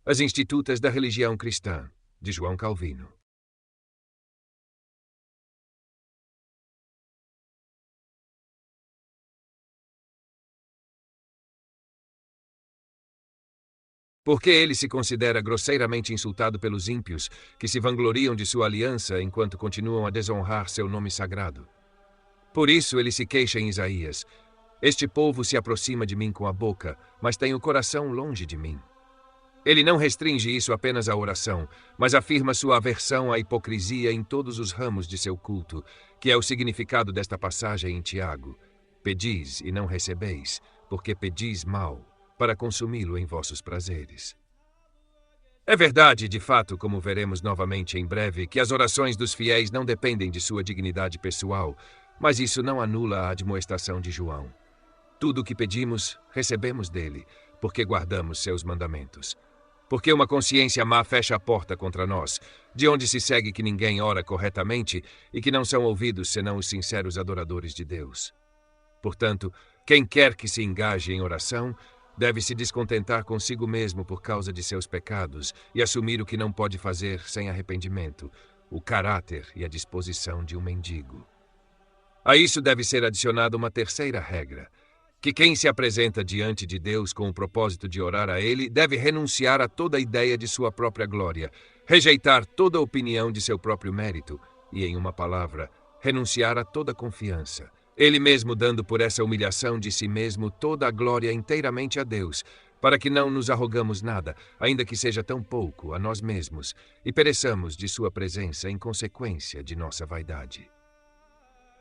As Institutas da Religião Cristã, de João Calvino. Porque ele se considera grosseiramente insultado pelos ímpios, que se vangloriam de sua aliança enquanto continuam a desonrar seu nome sagrado. Por isso ele se queixa em Isaías: este povo se aproxima de mim com a boca, mas tem o coração longe de mim. Ele não restringe isso apenas à oração, mas afirma sua aversão à hipocrisia em todos os ramos de seu culto, que é o significado desta passagem em Tiago. Pedis e não recebeis, porque pedis mal, para consumi-lo em vossos prazeres. É verdade, de fato, como veremos novamente em breve, que as orações dos fiéis não dependem de sua dignidade pessoal, mas isso não anula a admoestação de João. Tudo o que pedimos, recebemos dele, porque guardamos seus mandamentos. Porque uma consciência má fecha a porta contra nós, de onde se segue que ninguém ora corretamente e que não são ouvidos senão os sinceros adoradores de Deus. Portanto, quem quer que se engaje em oração, deve se descontentar consigo mesmo por causa de seus pecados e assumir o que não pode fazer sem arrependimento, o caráter e a disposição de um mendigo. A isso deve ser adicionada uma terceira regra: que quem se apresenta diante de Deus com o propósito de orar a Ele deve renunciar a toda ideia de sua própria glória, rejeitar toda opinião de seu próprio mérito e, em uma palavra, renunciar a toda confiança, ele mesmo dando por essa humilhação de si mesmo toda a glória inteiramente a Deus, para que não nos arrogamos nada, ainda que seja tão pouco, a nós mesmos, e pereçamos de sua presença em consequência de nossa vaidade.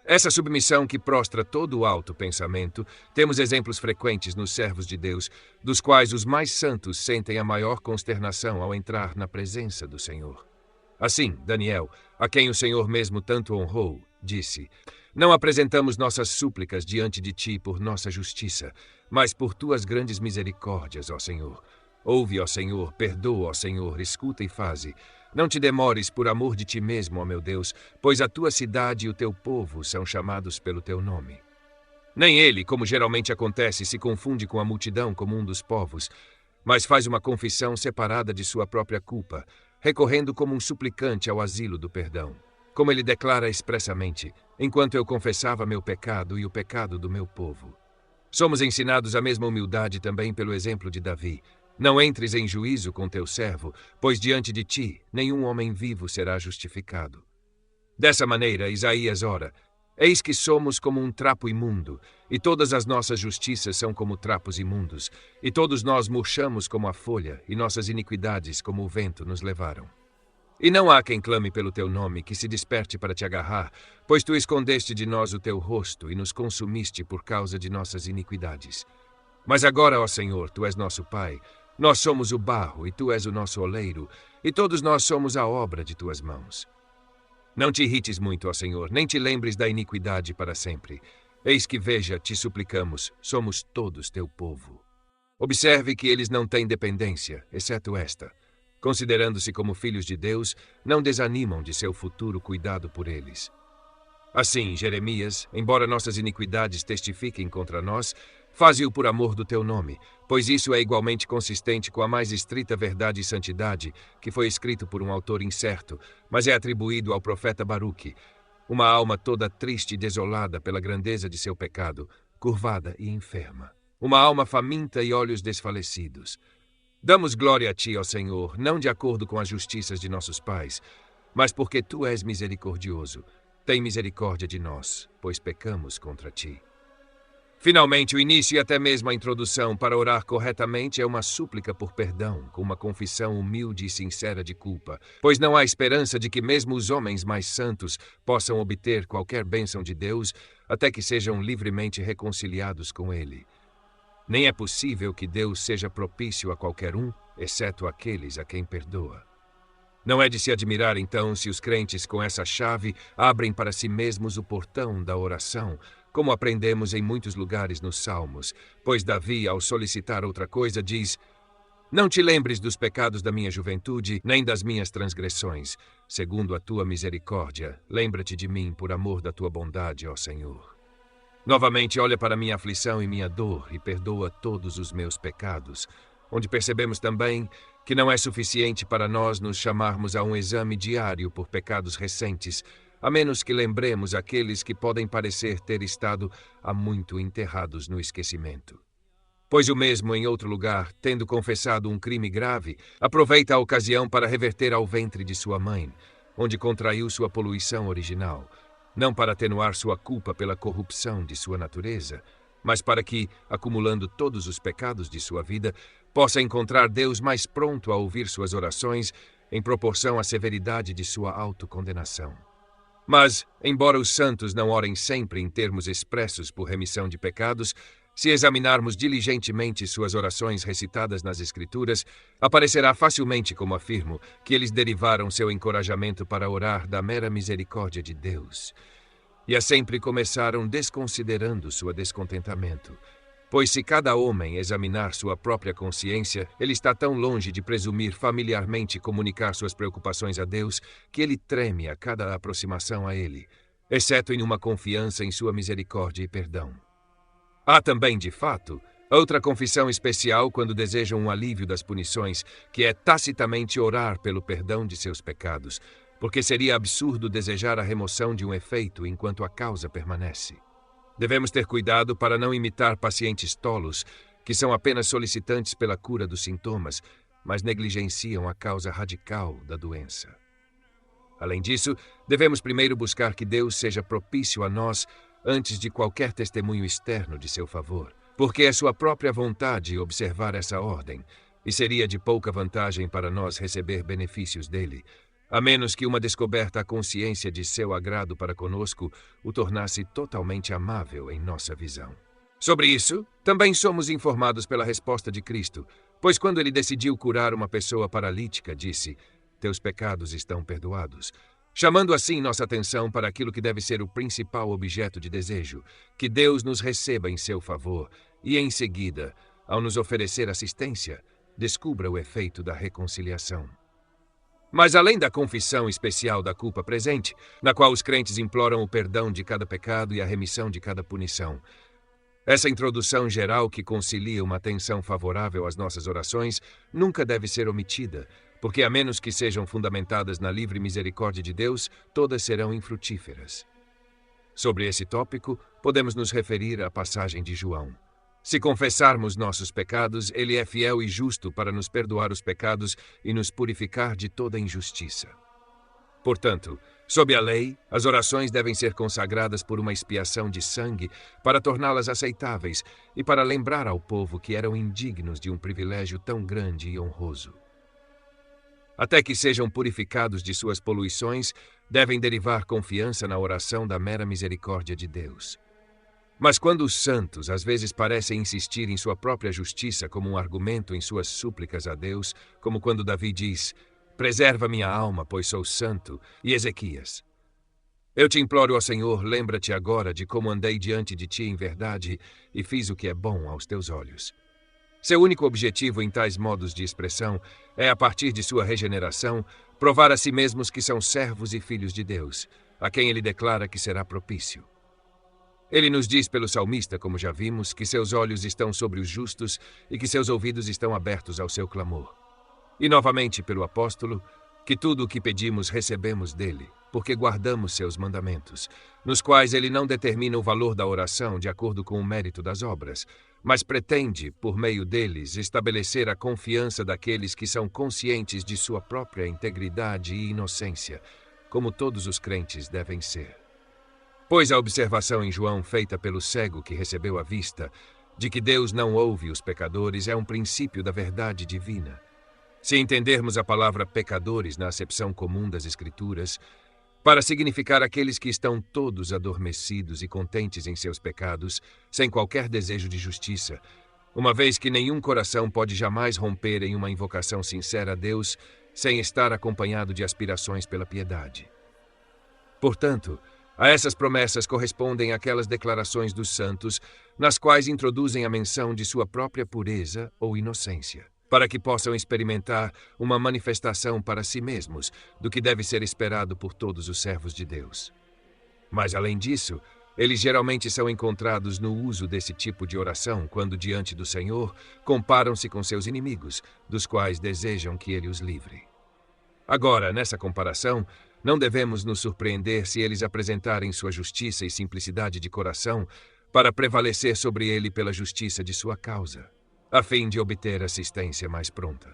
Essa submissão que prostra todo o alto pensamento, temos exemplos frequentes nos servos de Deus, dos quais os mais santos sentem a maior consternação ao entrar na presença do Senhor. Assim, Daniel, a quem o Senhor mesmo tanto honrou, disse: não apresentamos nossas súplicas diante de ti por nossa justiça, mas por tuas grandes misericórdias, ó Senhor. Ouve, ó Senhor, perdoa, ó Senhor, escuta e faze. Não te demores por amor de ti mesmo, ó meu Deus, pois a tua cidade e o teu povo são chamados pelo teu nome. Nem ele, como geralmente acontece, se confunde com a multidão como um dos povos, mas faz uma confissão separada de sua própria culpa, recorrendo como um suplicante ao asilo do perdão. Como ele declara expressamente: enquanto eu confessava meu pecado e o pecado do meu povo. Somos ensinados a mesma humildade também pelo exemplo de Davi. Não entres em juízo com teu servo, pois diante de ti nenhum homem vivo será justificado. Dessa maneira, Isaías ora: eis que somos como um trapo imundo, e todas as nossas justiças são como trapos imundos, e todos nós murchamos como a folha, e nossas iniquidades como o vento nos levaram. E não há quem clame pelo teu nome, que se desperte para te agarrar, pois tu escondeste de nós o teu rosto e nos consumiste por causa de nossas iniquidades. Mas agora, ó Senhor, tu és nosso Pai, nós somos o barro e tu és o nosso oleiro, e todos nós somos a obra de tuas mãos. Não te irrites muito, ó Senhor, nem te lembres da iniquidade para sempre. Eis que, veja, te suplicamos, somos todos teu povo. Observe que eles não têm dependência, exceto esta. Considerando-se como filhos de Deus, não desanimam de seu futuro cuidado por eles. Assim, Jeremias, embora nossas iniquidades testifiquem contra nós, faze-o por amor do teu nome, pois isso é igualmente consistente com a mais estrita verdade e santidade, que foi escrito por um autor incerto, mas é atribuído ao profeta Baruque, uma alma toda triste e desolada pela grandeza de seu pecado, curvada e enferma, uma alma faminta e olhos desfalecidos. Damos glória a ti, ó Senhor, não de acordo com as justiças de nossos pais, mas porque tu és misericordioso. Tem misericórdia de nós, pois pecamos contra ti. Finalmente, o início e até mesmo a introdução para orar corretamente é uma súplica por perdão, com uma confissão humilde e sincera de culpa, pois não há esperança de que mesmo os homens mais santos possam obter qualquer bênção de Deus até que sejam livremente reconciliados com Ele. Nem é possível que Deus seja propício a qualquer um, exceto aqueles a quem perdoa. Não é de se admirar, então, se os crentes com essa chave abrem para si mesmos o portão da oração, como aprendemos em muitos lugares nos Salmos, pois Davi, ao solicitar outra coisa, diz: não te lembres dos pecados da minha juventude, nem das minhas transgressões. Segundo a tua misericórdia, lembra-te de mim por amor da tua bondade, ó Senhor. Novamente, olha para minha aflição e minha dor e perdoa todos os meus pecados, onde percebemos também que não é suficiente para nós nos chamarmos a um exame diário por pecados recentes, a menos que lembremos aqueles que podem parecer ter estado há muito enterrados no esquecimento. Pois o mesmo em outro lugar, tendo confessado um crime grave, aproveita a ocasião para reverter ao ventre de sua mãe, onde contraiu sua poluição original, não para atenuar sua culpa pela corrupção de sua natureza, mas para que, acumulando todos os pecados de sua vida, possa encontrar Deus mais pronto a ouvir suas orações em proporção à severidade de sua autocondenação. Mas, embora os santos não orem sempre em termos expressos por remissão de pecados, se examinarmos diligentemente suas orações recitadas nas Escrituras, aparecerá facilmente, como afirmo, que eles derivaram seu encorajamento para orar da mera misericórdia de Deus. E a sempre começaram desconsiderando sua descontentamento. Pois se cada homem examinar sua própria consciência, ele está tão longe de presumir familiarmente comunicar suas preocupações a Deus, que ele treme a cada aproximação a ele, exceto em uma confiança em sua misericórdia e perdão. Há também, de fato, outra confissão especial quando desejam um alívio das punições, que é tacitamente orar pelo perdão de seus pecados, porque seria absurdo desejar a remoção de um efeito enquanto a causa permanece. Devemos ter cuidado para não imitar pacientes tolos, que são apenas solicitantes pela cura dos sintomas, mas negligenciam a causa radical da doença. Além disso, devemos primeiro buscar que Deus seja propício a nós antes de qualquer testemunho externo de seu favor, porque é sua própria vontade observar essa ordem, e seria de pouca vantagem para nós receber benefícios dele, a menos que uma descoberta à consciência de seu agrado para conosco o tornasse totalmente amável em nossa visão. Sobre isso, também somos informados pela resposta de Cristo, pois quando ele decidiu curar uma pessoa paralítica, disse: "Teus pecados estão perdoados", chamando assim nossa atenção para aquilo que deve ser o principal objeto de desejo, que Deus nos receba em seu favor e, em seguida, ao nos oferecer assistência, descubra o efeito da reconciliação. Mas além da confissão especial da culpa presente, na qual os crentes imploram o perdão de cada pecado e a remissão de cada punição, essa introdução geral que concilia uma atenção favorável às nossas orações nunca deve ser omitida, porque a menos que sejam fundamentadas na livre misericórdia de Deus, todas serão infrutíferas. Sobre esse tópico, podemos nos referir à passagem de João. Se confessarmos nossos pecados, ele é fiel e justo para nos perdoar os pecados e nos purificar de toda injustiça. Portanto, sob a lei, as orações devem ser consagradas por uma expiação de sangue para torná-las aceitáveis e para lembrar ao povo que eram indignos de um privilégio tão grande e honroso. Até que sejam purificados de suas poluições, devem derivar confiança na oração da mera misericórdia de Deus. Mas quando os santos às vezes parecem insistir em sua própria justiça como um argumento em suas súplicas a Deus, como quando Davi diz: "Preserva minha alma, pois sou santo", e Ezequias: "Eu te imploro, ó Senhor, lembra-te agora de como andei diante de ti em verdade e fiz o que é bom aos teus olhos." Seu único objetivo em tais modos de expressão é, a partir de sua regeneração, provar a si mesmos que são servos e filhos de Deus, a quem ele declara que será propício. Ele nos diz pelo salmista, como já vimos, que seus olhos estão sobre os justos e que seus ouvidos estão abertos ao seu clamor. E novamente pelo apóstolo, que tudo o que pedimos recebemos dele, porque guardamos seus mandamentos, nos quais ele não determina o valor da oração de acordo com o mérito das obras, mas pretende, por meio deles, estabelecer a confiança daqueles que são conscientes de sua própria integridade e inocência, como todos os crentes devem ser. Pois a observação em João feita pelo cego que recebeu a vista, de que Deus não ouve os pecadores, é um princípio da verdade divina. Se entendermos a palavra pecadores na acepção comum das Escrituras, para significar aqueles que estão todos adormecidos e contentes em seus pecados, sem qualquer desejo de justiça, uma vez que nenhum coração pode jamais romper em uma invocação sincera a Deus sem estar acompanhado de aspirações pela piedade. Portanto, a essas promessas correspondem aquelas declarações dos santos nas quais introduzem a menção de sua própria pureza ou inocência, para que possam experimentar uma manifestação para si mesmos do que deve ser esperado por todos os servos de Deus. Mas, além disso, Eles geralmente são encontrados no uso desse tipo de oração quando, diante do Senhor, comparam-se com seus inimigos, dos quais desejam que ele os livre. Agora, nessa comparação, não devemos nos surpreender se eles apresentarem sua justiça e simplicidade de coração para prevalecer sobre ele pela justiça de sua causa, a fim de obter assistência mais pronta.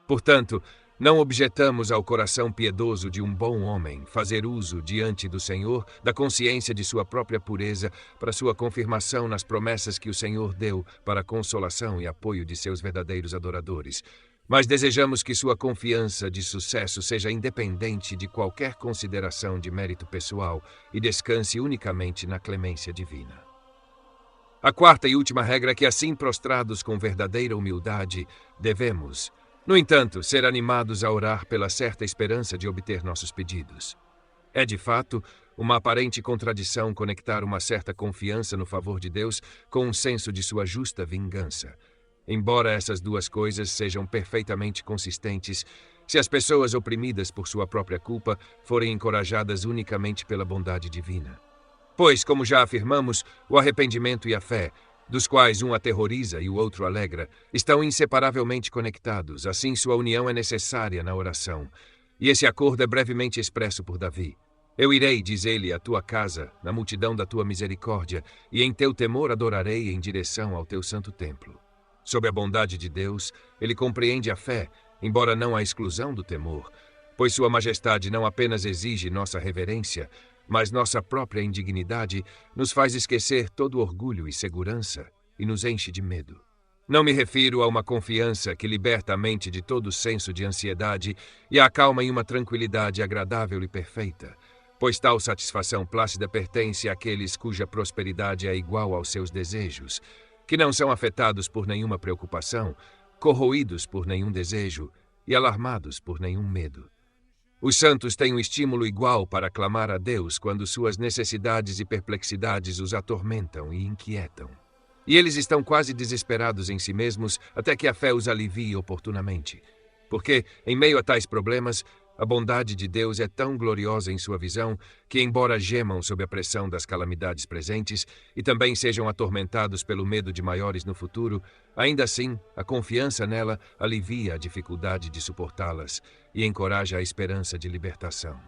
Portanto, não objetamos ao coração piedoso de um bom homem fazer uso, diante do Senhor, da consciência de sua própria pureza para sua confirmação nas promessas que o Senhor deu para a consolação e apoio de seus verdadeiros adoradores, mas desejamos que sua confiança de sucesso seja independente de qualquer consideração de mérito pessoal e descanse unicamente na clemência divina. A quarta e última regra é que, assim prostrados com verdadeira humildade, devemos, no entanto, ser animados a orar pela certa esperança de obter nossos pedidos. É, de fato, uma aparente contradição conectar uma certa confiança no favor de Deus com um senso de sua justa vingança. Embora essas duas coisas sejam perfeitamente consistentes, se as pessoas oprimidas por sua própria culpa forem encorajadas unicamente pela bondade divina. Pois, como já afirmamos, o arrependimento e a fé, dos quais um aterroriza e o outro alegra, estão inseparavelmente conectados, assim sua união é necessária na oração. E esse acordo é brevemente expresso por Davi. Eu irei, diz ele, à tua casa, na multidão da tua misericórdia, e em teu temor adorarei em direção ao teu santo templo. Sob a bondade de Deus, ele compreende a fé, embora não a exclusão do temor, pois sua majestade não apenas exige nossa reverência, mas nossa própria indignidade nos faz esquecer todo orgulho e segurança e nos enche de medo. Não me refiro a uma confiança que liberta a mente de todo senso de ansiedade e a acalma em uma tranquilidade agradável e perfeita, pois tal satisfação plácida pertence àqueles cuja prosperidade é igual aos seus desejos, que não são afetados por nenhuma preocupação, corroídos por nenhum desejo e alarmados por nenhum medo. Os santos têm um estímulo igual para clamar a Deus quando suas necessidades e perplexidades os atormentam e inquietam. E eles estão quase desesperados em si mesmos até que a fé os alivie oportunamente. Porque, em meio a tais problemas, a bondade de Deus é tão gloriosa em sua visão que, embora gemam sob a pressão das calamidades presentes e também sejam atormentados pelo medo de maiores no futuro, ainda assim, a confiança nela alivia a dificuldade de suportá-las e encoraja a esperança de libertação.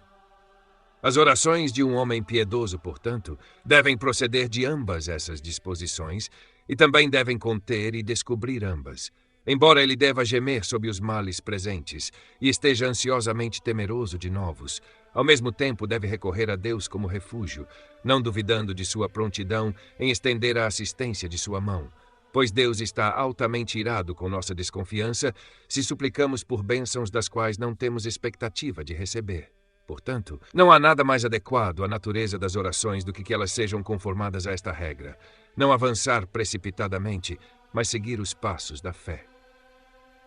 As orações de um homem piedoso, portanto, devem proceder de ambas essas disposições e também devem conter e descobrir ambas. Embora ele deva gemer sob os males presentes e esteja ansiosamente temeroso de novos, ao mesmo tempo deve recorrer a Deus como refúgio, não duvidando de sua prontidão em estender a assistência de sua mão, pois Deus está altamente irado com nossa desconfiança se suplicamos por bênçãos das quais não temos expectativa de receber. Portanto, não há nada mais adequado à natureza das orações do que elas sejam conformadas a esta regra, não avançar precipitadamente, mas seguir os passos da fé.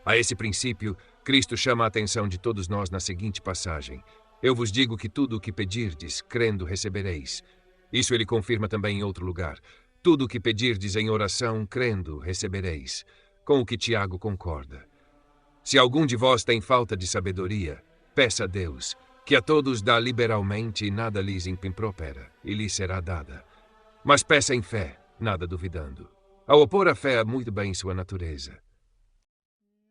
A esse princípio, Cristo chama a atenção de todos nós na seguinte passagem: Eu vos digo que tudo o que pedirdes, crendo, recebereis. Isso ele confirma também em outro lugar: Tudo o que pedirdes em oração, crendo, recebereis. Com o que Tiago concorda. Se algum de vós tem falta de sabedoria, peça a Deus, que a todos dá liberalmente e nada lhes impropera, e lhes será dada. Mas peça em fé, nada duvidando. Ao opor a fé muito bem sua natureza.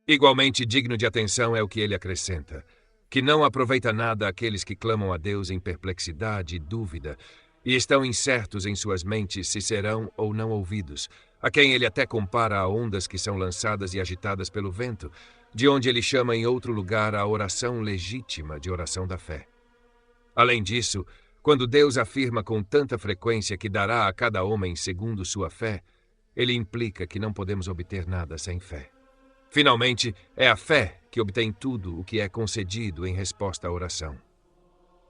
Igualmente digno de atenção é o que ele acrescenta, que não aproveita nada aqueles que clamam a Deus em perplexidade e dúvida, e estão incertos em suas mentes se serão ou não ouvidos, a quem ele até compara a ondas que são lançadas e agitadas pelo vento, de onde ele chama em outro lugar a oração legítima de oração da fé. Além disso, quando Deus afirma com tanta frequência que dará a cada homem segundo sua fé, ele implica que não podemos obter nada sem fé. Finalmente, é a fé que obtém tudo o que é concedido em resposta à oração.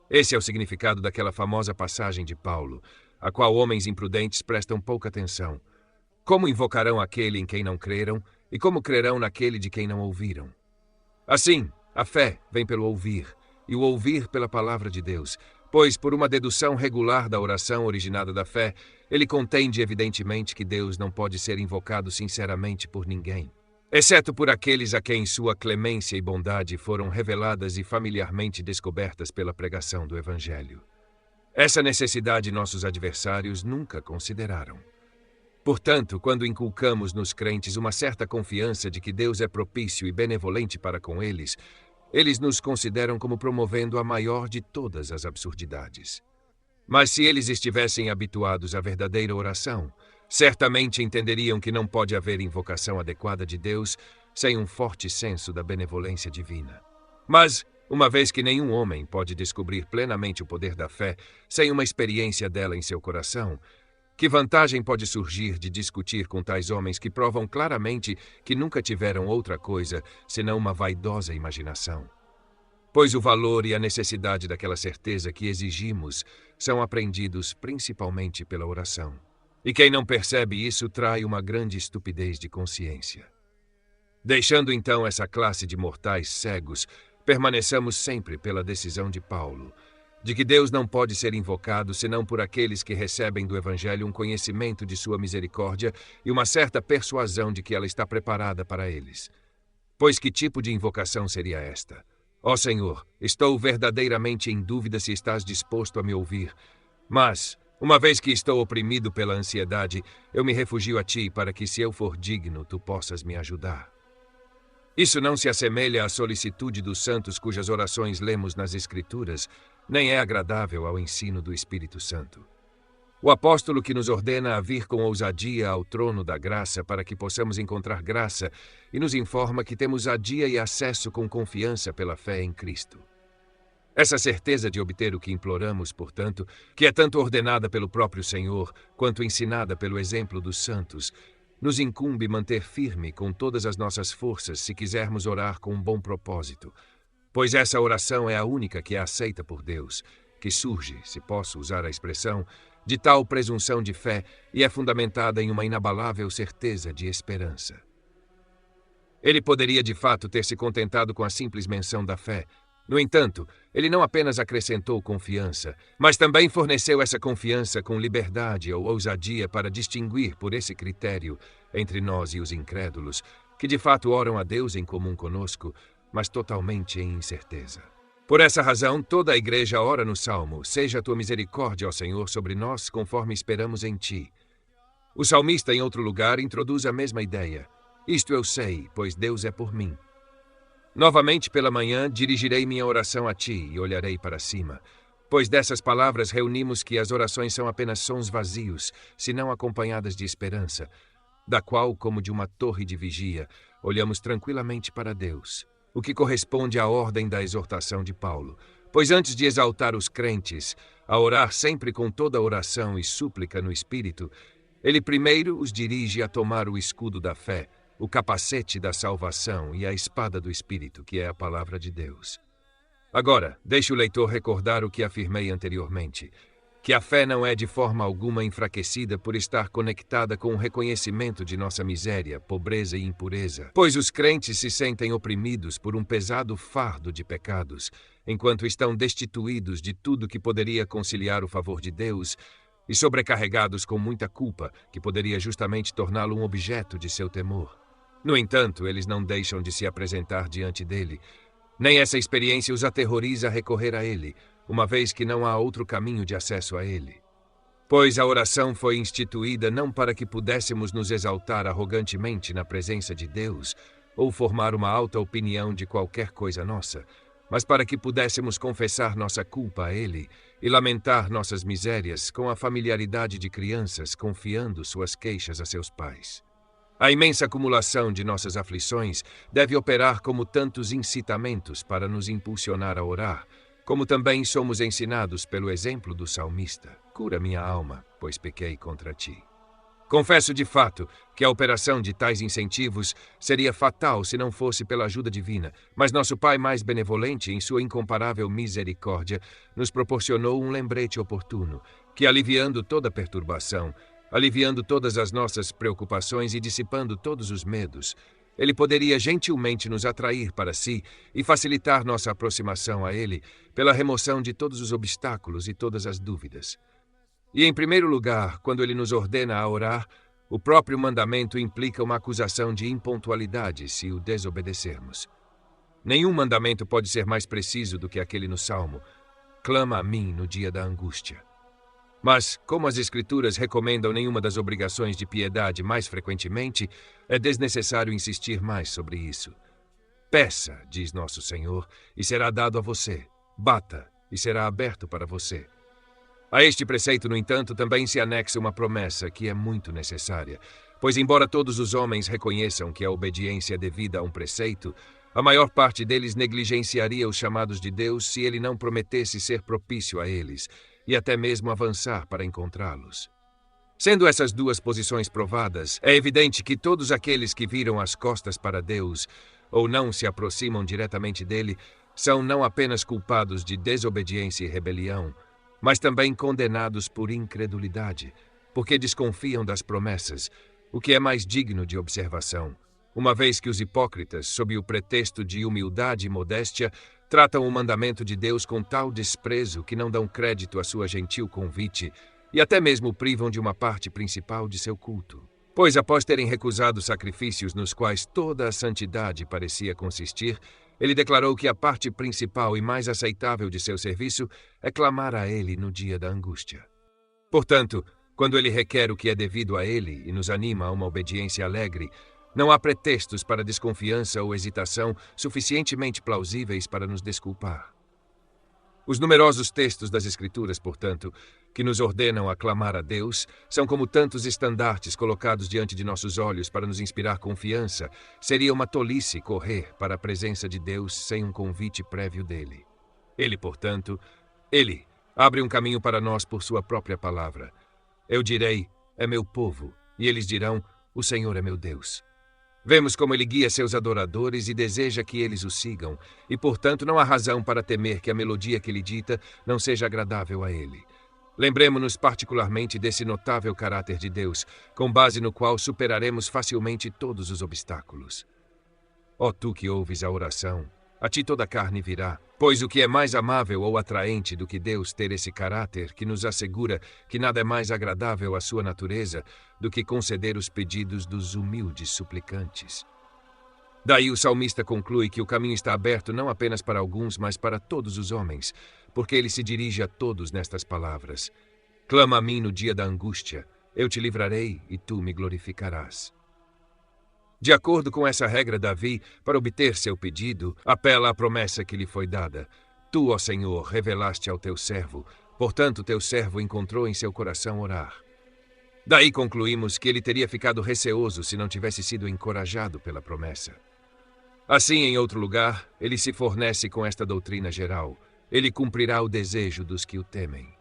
Esse é o significado daquela famosa passagem de Paulo, a qual homens imprudentes prestam pouca atenção. Como invocarão aquele em quem não creram, e como crerão naquele de quem não ouviram? Assim, a fé vem pelo ouvir, e o ouvir pela palavra de Deus, pois, por uma dedução regular da oração originada da fé, ele contende evidentemente que Deus não pode ser invocado sinceramente por ninguém, exceto por aqueles a quem sua clemência e bondade foram reveladas e familiarmente descobertas pela pregação do Evangelho. Essa necessidade nossos adversários nunca consideraram. Portanto, quando inculcamos nos crentes uma certa confiança de que Deus é propício e benevolente para com eles, eles nos consideram como promovendo a maior de todas as absurdidades. Mas se eles estivessem habituados à verdadeira oração, certamente entenderiam que não pode haver invocação adequada de Deus sem um forte senso da benevolência divina. Mas, uma vez que nenhum homem pode descobrir plenamente o poder da fé sem uma experiência dela em seu coração, que vantagem pode surgir de discutir com tais homens que provam claramente que nunca tiveram outra coisa senão uma vaidosa imaginação? Pois o valor e a necessidade daquela certeza que exigimos são aprendidos principalmente pela oração. E quem não percebe isso trai uma grande estupidez de consciência. Deixando então essa classe de mortais cegos, permaneçamos sempre pela decisão de Paulo, de que Deus não pode ser invocado senão por aqueles que recebem do Evangelho um conhecimento de sua misericórdia e uma certa persuasão de que ela está preparada para eles. Pois que tipo de invocação seria esta? Ó Senhor, estou verdadeiramente em dúvida se estás disposto a me ouvir, mas, uma vez que estou oprimido pela ansiedade, eu me refugio a ti para que, se eu for digno, tu possas me ajudar. Isso não se assemelha à solicitude dos santos cujas orações lemos nas Escrituras, nem é agradável ao ensino do Espírito Santo. O apóstolo que nos ordena a vir com ousadia ao trono da graça para que possamos encontrar graça e nos informa que temos adia e acesso com confiança pela fé em Cristo. Essa certeza de obter o que imploramos, portanto, que é tanto ordenada pelo próprio Senhor quanto ensinada pelo exemplo dos santos, nos incumbe manter firme com todas as nossas forças se quisermos orar com um bom propósito, pois essa oração é a única que é aceita por Deus, que surge, se posso usar a expressão, de tal presunção de fé e é fundamentada em uma inabalável certeza de esperança. Ele poderia de fato ter se contentado com a simples menção da fé. No entanto, ele não apenas acrescentou confiança, mas também forneceu essa confiança com liberdade ou ousadia para distinguir por esse critério, entre nós e os incrédulos, que de fato oram a Deus em comum conosco, mas totalmente em incerteza. Por essa razão, toda a igreja ora no Salmo: seja a tua misericórdia, ó Senhor, sobre nós, conforme esperamos em ti. O salmista, em outro lugar, introduz a mesma ideia: isto eu sei, pois Deus é por mim. Novamente pela manhã, dirigirei minha oração a ti e olharei para cima, pois dessas palavras reunimos que as orações são apenas sons vazios, se não acompanhadas de esperança, da qual, como de uma torre de vigia, olhamos tranquilamente para Deus, o que corresponde à ordem da exortação de Paulo. Pois antes de exaltar os crentes, a orar sempre com toda oração e súplica no Espírito, ele primeiro os dirige a tomar o escudo da fé, o capacete da salvação e a espada do Espírito, que é a palavra de Deus. Agora, deixe o leitor recordar o que afirmei anteriormente, que a fé não é de forma alguma enfraquecida por estar conectada com o reconhecimento de nossa miséria, pobreza e impureza, pois os crentes se sentem oprimidos por um pesado fardo de pecados, enquanto estão destituídos de tudo que poderia conciliar o favor de Deus e sobrecarregados com muita culpa, que poderia justamente torná-lo um objeto de seu temor. No entanto, eles não deixam de se apresentar diante dele, nem essa experiência os aterroriza a recorrer a ele, uma vez que não há outro caminho de acesso a ele. Pois a oração foi instituída não para que pudéssemos nos exaltar arrogantemente na presença de Deus ou formar uma alta opinião de qualquer coisa nossa, mas para que pudéssemos confessar nossa culpa a Ele e lamentar nossas misérias com a familiaridade de crianças confiando suas queixas a seus pais. A imensa acumulação de nossas aflições deve operar como tantos incitamentos para nos impulsionar a orar, como também somos ensinados pelo exemplo do salmista: cura minha alma, pois pequei contra ti. Confesso de fato que a operação de tais incentivos seria fatal se não fosse pela ajuda divina, mas nosso Pai mais benevolente, em sua incomparável misericórdia, nos proporcionou um lembrete oportuno, que, aliviando toda perturbação, aliviando todas as nossas preocupações e dissipando todos os medos, Ele poderia gentilmente nos atrair para si e facilitar nossa aproximação a Ele pela remoção de todos os obstáculos e todas as dúvidas. E, em primeiro lugar, quando Ele nos ordena a orar, o próprio mandamento implica uma acusação de impontualidade se o desobedecermos. Nenhum mandamento pode ser mais preciso do que aquele no Salmo: clama a mim no dia da angústia. Mas, como as Escrituras recomendam nenhuma das obrigações de piedade mais frequentemente, é desnecessário insistir mais sobre isso. Peça, diz nosso Senhor, e será dado a você. Bata, e será aberto para você. A este preceito, no entanto, também se anexa uma promessa que é muito necessária, pois embora todos os homens reconheçam que a obediência é devida a um preceito, a maior parte deles negligenciaria os chamados de Deus se ele não prometesse ser propício a eles, e até mesmo avançar para encontrá-los. Sendo essas duas posições provadas, é evidente que todos aqueles que viram as costas para Deus, ou não se aproximam diretamente dele, são não apenas culpados de desobediência e rebelião, mas também condenados por incredulidade, porque desconfiam das promessas, o que é mais digno de observação, uma vez que os hipócritas, sob o pretexto de humildade e modéstia, tratam o mandamento de Deus com tal desprezo que não dão crédito à sua gentil convite e até mesmo privam de uma parte principal de seu culto. Pois, após terem recusado sacrifícios nos quais toda a santidade parecia consistir, ele declarou que a parte principal e mais aceitável de seu serviço é clamar a ele no dia da angústia. Portanto, quando ele requer o que é devido a ele e nos anima a uma obediência alegre, não há pretextos para desconfiança ou hesitação suficientemente plausíveis para nos desculpar. Os numerosos textos das Escrituras, portanto, que nos ordenam a clamar a Deus, são como tantos estandartes colocados diante de nossos olhos para nos inspirar confiança. Seria uma tolice correr para a presença de Deus sem um convite prévio dele. Ele abre um caminho para nós por sua própria palavra. Eu direi, é meu povo, e eles dirão, o Senhor é meu Deus. Vemos como ele guia seus adoradores e deseja que eles o sigam, e portanto não há razão para temer que a melodia que ele dita não seja agradável a ele. Lembremo-nos particularmente desse notável caráter de Deus, com base no qual superaremos facilmente todos os obstáculos. Ó tu que ouves a oração, a ti toda a carne virá, pois o que é mais amável ou atraente do que Deus ter esse caráter que nos assegura que nada é mais agradável à sua natureza do que conceder os pedidos dos humildes suplicantes. Daí o salmista conclui que o caminho está aberto não apenas para alguns, mas para todos os homens, porque ele se dirige a todos nestas palavras. Clama a mim no dia da angústia, eu te livrarei e tu me glorificarás. De acordo com essa regra, Davi, para obter seu pedido, apela à promessa que lhe foi dada. Tu, ó Senhor, revelaste ao teu servo, portanto teu servo encontrou em seu coração orar. Daí concluímos que ele teria ficado receoso se não tivesse sido encorajado pela promessa. Assim, em outro lugar, ele se fornece com esta doutrina geral. Ele cumprirá o desejo dos que o temem.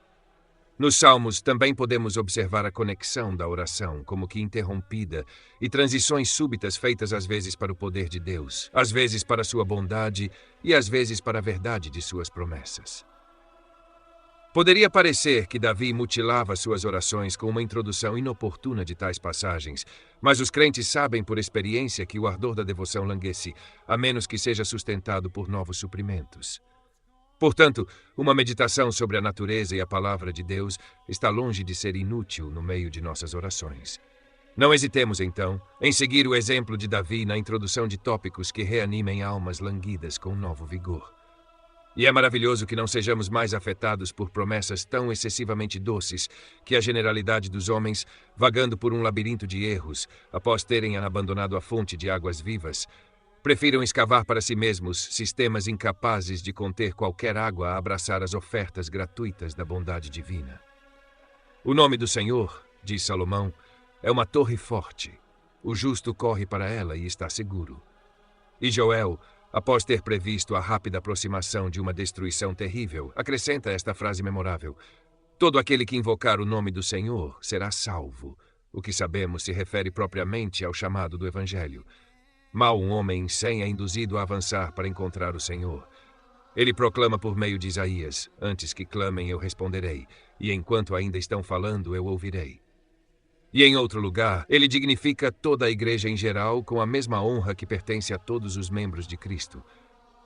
Nos Salmos também podemos observar a conexão da oração, como que interrompida, e transições súbitas feitas às vezes para o poder de Deus, às vezes para a sua bondade e às vezes para a verdade de suas promessas. Poderia parecer que Davi mutilava suas orações com uma introdução inoportuna de tais passagens, mas os crentes sabem por experiência que o ardor da devoção languece, a menos que seja sustentado por novos suprimentos. Portanto, uma meditação sobre a natureza e a palavra de Deus está longe de ser inútil no meio de nossas orações. Não hesitemos, então, em seguir o exemplo de Davi na introdução de tópicos que reanimem almas languidas com novo vigor. E é maravilhoso que não sejamos mais afetados por promessas tão excessivamente doces que a generalidade dos homens, vagando por um labirinto de erros, após terem abandonado a fonte de águas vivas, prefiram escavar para si mesmos sistemas incapazes de conter qualquer água a abraçar as ofertas gratuitas da bondade divina. O nome do Senhor, diz Salomão, é uma torre forte. O justo corre para ela e está seguro. E Joel, após ter previsto a rápida aproximação de uma destruição terrível, acrescenta esta frase memorável: todo aquele que invocar o nome do Senhor será salvo, o que sabemos se refere propriamente ao chamado do Evangelho. Mal um homem sem é induzido a avançar para encontrar o Senhor. Ele proclama por meio de Isaías: antes que clamem eu responderei, e enquanto ainda estão falando eu ouvirei. E em outro lugar, ele dignifica toda a igreja em geral com a mesma honra que pertence a todos os membros de Cristo.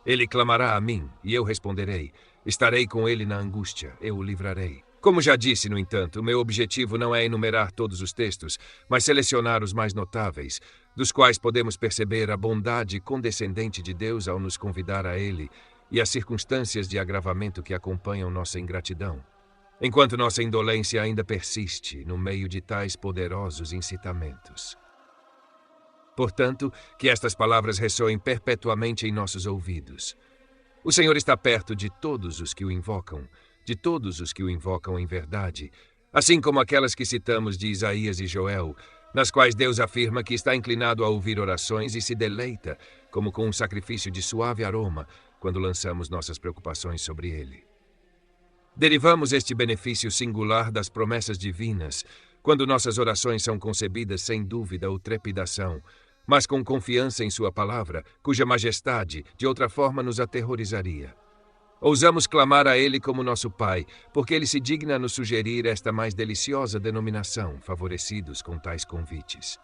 Ele clamará a mim, e eu responderei. Estarei com ele na angústia, eu o livrarei. Como já disse, no entanto, meu objetivo não é enumerar todos os textos, mas selecionar os mais notáveis, dos quais podemos perceber a bondade condescendente de Deus ao nos convidar a Ele e as circunstâncias de agravamento que acompanham nossa ingratidão. enquanto nossa indolência ainda persiste no meio de tais poderosos incitamentos. Portanto, que estas palavras ressoem perpetuamente em nossos ouvidos. O Senhor está perto de todos os que o invocam, de todos os que o invocam em verdade, assim como aquelas que citamos de Isaías e Joel, nas quais Deus afirma que está inclinado a ouvir orações e se deleita, como com um sacrifício de suave aroma, quando lançamos nossas preocupações sobre ele. Derivamos este benefício singular das promessas divinas, quando nossas orações são concebidas sem dúvida ou trepidação, mas com confiança em sua palavra, cuja majestade, de outra forma, nos aterrorizaria. Ousamos clamar a ele como nosso Pai, porque ele se digna nos sugerir esta mais deliciosa denominação, favorecidos com tais convites.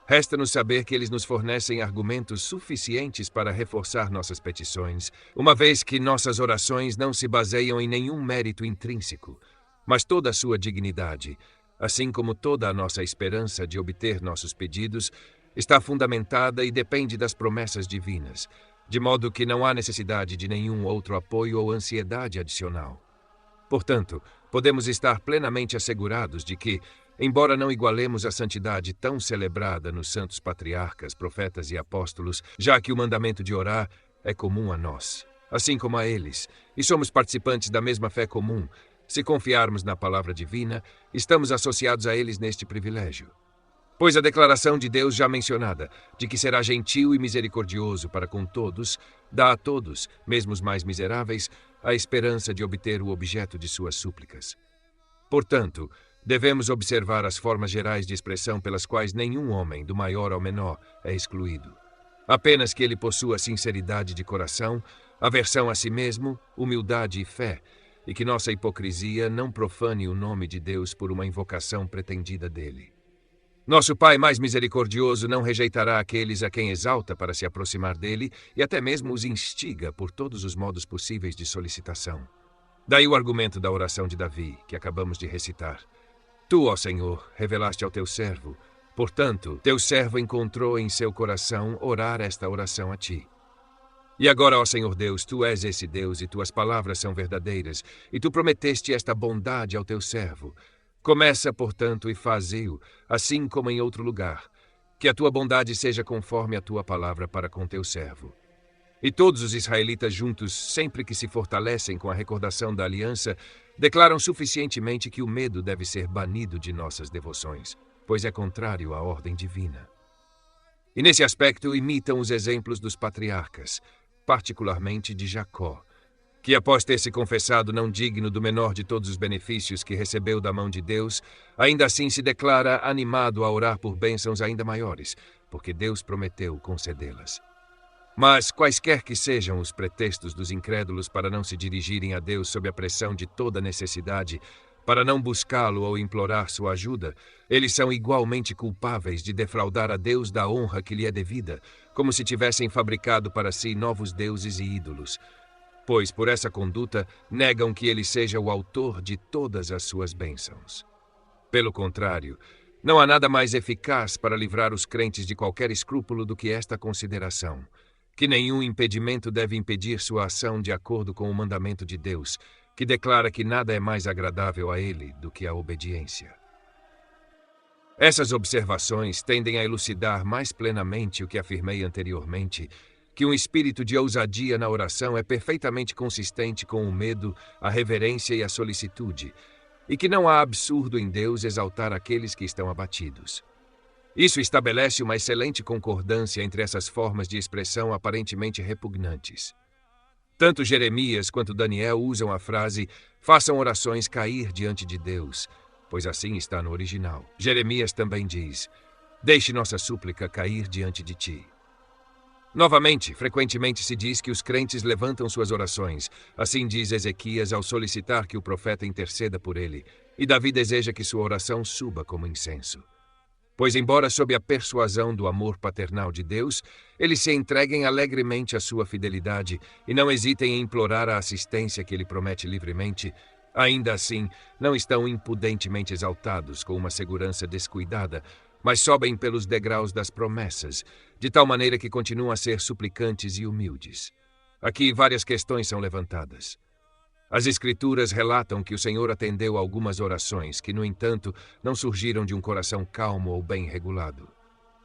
Resta-nos saber que eles nos fornecem argumentos suficientes para reforçar nossas petições, uma vez que nossas orações não se baseiam em nenhum mérito intrínseco, mas toda a sua dignidade, assim como toda a nossa esperança de obter nossos pedidos, está fundamentada e depende das promessas divinas, de modo que não há necessidade de nenhum outro apoio ou ansiedade adicional. Portanto, podemos estar plenamente assegurados de que, embora não igualemos a santidade tão celebrada nos santos patriarcas, profetas e apóstolos, já que o mandamento de orar é comum a nós, assim como a eles, e somos participantes da mesma fé comum, se confiarmos na palavra divina, estamos associados a eles neste privilégio. Pois a declaração de Deus já mencionada, de que será gentil e misericordioso para com todos, dá a todos, mesmo os mais miseráveis, a esperança de obter o objeto de suas súplicas. Portanto, devemos observar as formas gerais de expressão pelas quais nenhum homem, do maior ao menor, é excluído. Apenas que ele possua sinceridade de coração, aversão a si mesmo, humildade e fé, e que nossa hipocrisia não profane o nome de Deus por uma invocação pretendida dele. Nosso Pai mais misericordioso não rejeitará aqueles a quem exalta para se aproximar dele e até mesmo os instiga por todos os modos possíveis de solicitação. Daí o argumento da oração de Davi, que acabamos de recitar. Tu, ó Senhor, revelaste ao teu servo. Portanto, teu servo encontrou em seu coração orar esta oração a ti. E agora, ó Senhor Deus, tu és esse Deus e tuas palavras são verdadeiras, e tu prometeste esta bondade ao teu servo. Começa, portanto, e faze-o, assim como em outro lugar, que a tua bondade seja conforme a tua palavra para com teu servo. E todos os israelitas juntos, sempre que se fortalecem com a recordação da aliança, declaram suficientemente que o medo deve ser banido de nossas devoções, pois é contrário à ordem divina. E nesse aspecto imitam os exemplos dos patriarcas, particularmente de Jacó, que após ter se confessado não digno do menor de todos os benefícios que recebeu da mão de Deus, ainda assim se declara animado a orar por bênçãos ainda maiores, porque Deus prometeu concedê-las. Mas, quaisquer que sejam os pretextos dos incrédulos para não se dirigirem a Deus sob a pressão de toda necessidade, para não buscá-lo ou implorar sua ajuda, eles são igualmente culpáveis de defraudar a Deus da honra que lhe é devida, como se tivessem fabricado para si novos deuses e ídolos, pois por essa conduta negam que ele seja o autor de todas as suas bênçãos. Pelo contrário, não há nada mais eficaz para livrar os crentes de qualquer escrúpulo do que esta consideração, que nenhum impedimento deve impedir sua ação de acordo com o mandamento de Deus, que declara que nada é mais agradável a ele do que a obediência. Essas observações tendem a elucidar mais plenamente o que afirmei anteriormente, que um espírito de ousadia na oração é perfeitamente consistente com o medo, a reverência e a solicitude, e que não há absurdo em Deus exaltar aqueles que estão abatidos. Isso estabelece uma excelente concordância entre essas formas de expressão aparentemente repugnantes. Tanto Jeremias quanto Daniel usam a frase «façam orações cair diante de Deus», pois assim está no original. Jeremias também diz «deixe nossa súplica cair diante de ti». Novamente, frequentemente se diz que os crentes levantam suas orações. Assim diz Ezequias ao solicitar que o profeta interceda por ele, e Davi deseja que sua oração suba como incenso. Pois, embora sob a persuasão do amor paternal de Deus, eles se entreguem alegremente à sua fidelidade e não hesitem em implorar a assistência que ele promete livremente, ainda assim não estão impudentemente exaltados com uma segurança descuidada, mas sobem pelos degraus das promessas, de tal maneira que continuam a ser suplicantes e humildes. Aqui várias questões são levantadas. As Escrituras relatam que o Senhor atendeu algumas orações que, no entanto, não surgiram de um coração calmo ou bem regulado.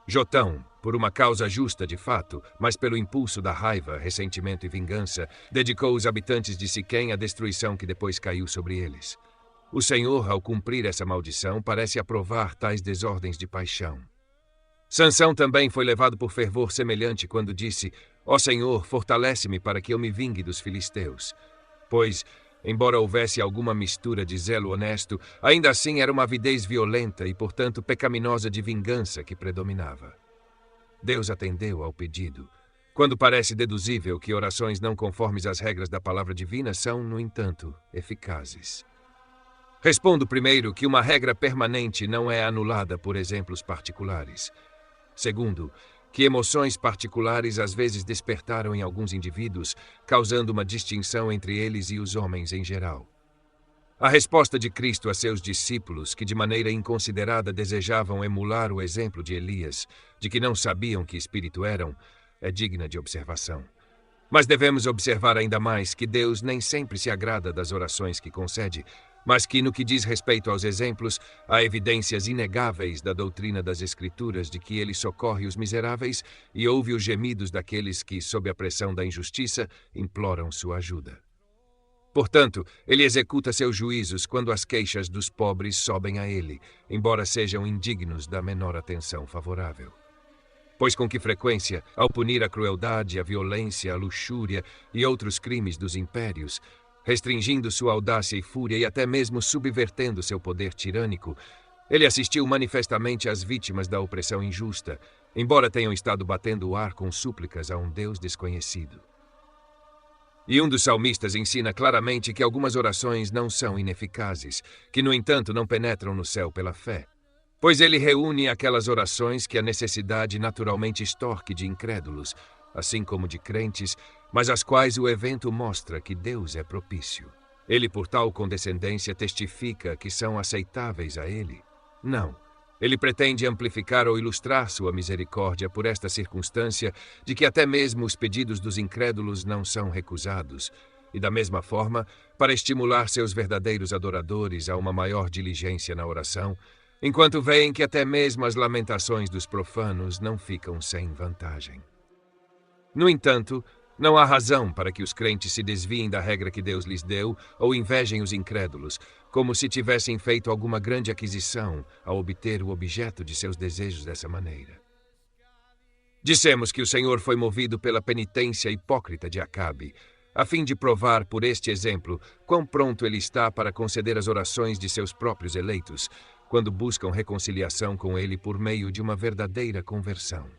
Jotão, por uma causa justa de fato, mas pelo impulso da raiva, ressentimento e vingança, dedicou os habitantes de Siquém à destruição que depois caiu sobre eles. O Senhor, ao cumprir essa maldição, parece aprovar tais desordens de paixão. Sansão também foi levado por fervor semelhante quando disse: Ó Senhor, fortalece-me para que eu me vingue dos filisteus. Pois, embora houvesse alguma mistura de zelo honesto, ainda assim era uma avidez violenta e, portanto, pecaminosa de vingança que predominava. Deus atendeu ao pedido, quando parece deduzível que orações não conformes às regras da palavra divina são, no entanto, eficazes. Respondo primeiro que uma regra permanente não é anulada por exemplos particulares. Segundo, que emoções particulares às vezes despertaram em alguns indivíduos, causando uma distinção entre eles e os homens em geral. A resposta de Cristo a seus discípulos, que de maneira inconsiderada desejavam emular o exemplo de Elias, de que não sabiam que espírito eram, é digna de observação. Mas devemos observar ainda mais que Deus nem sempre se agrada das orações que concede, mas que, no que diz respeito aos exemplos, há evidências inegáveis da doutrina das Escrituras de que ele socorre os miseráveis e ouve os gemidos daqueles que, sob a pressão da injustiça, imploram sua ajuda. Portanto, ele executa seus juízos quando as queixas dos pobres sobem a ele, embora sejam indignos da menor atenção favorável. Pois com que frequência, ao punir a crueldade, a violência, a luxúria e outros crimes dos impérios, restringindo sua audácia e fúria e até mesmo subvertendo seu poder tirânico, ele assistiu manifestamente às vítimas da opressão injusta, embora tenham estado batendo o ar com súplicas a um Deus desconhecido. E um dos salmistas ensina claramente que algumas orações não são ineficazes, que, no entanto, não penetram no céu pela fé. Pois ele reúne aquelas orações que a necessidade naturalmente extorque de incrédulos, assim como de crentes, mas às quais o evento mostra que Deus é propício. Ele, por tal condescendência, testifica que são aceitáveis a ele? Não. Ele pretende amplificar ou ilustrar sua misericórdia por esta circunstância de que até mesmo os pedidos dos incrédulos não são recusados, e da mesma forma, para estimular seus verdadeiros adoradores a uma maior diligência na oração, enquanto veem que até mesmo as lamentações dos profanos não ficam sem vantagem. No entanto, não há razão para que os crentes se desviem da regra que Deus lhes deu ou invejem os incrédulos, como se tivessem feito alguma grande aquisição ao obter o objeto de seus desejos dessa maneira. Dissemos que o Senhor foi movido pela penitência hipócrita de Acabe, a fim de provar por este exemplo quão pronto ele está para conceder as orações de seus próprios eleitos, quando buscam reconciliação com ele por meio de uma verdadeira conversão.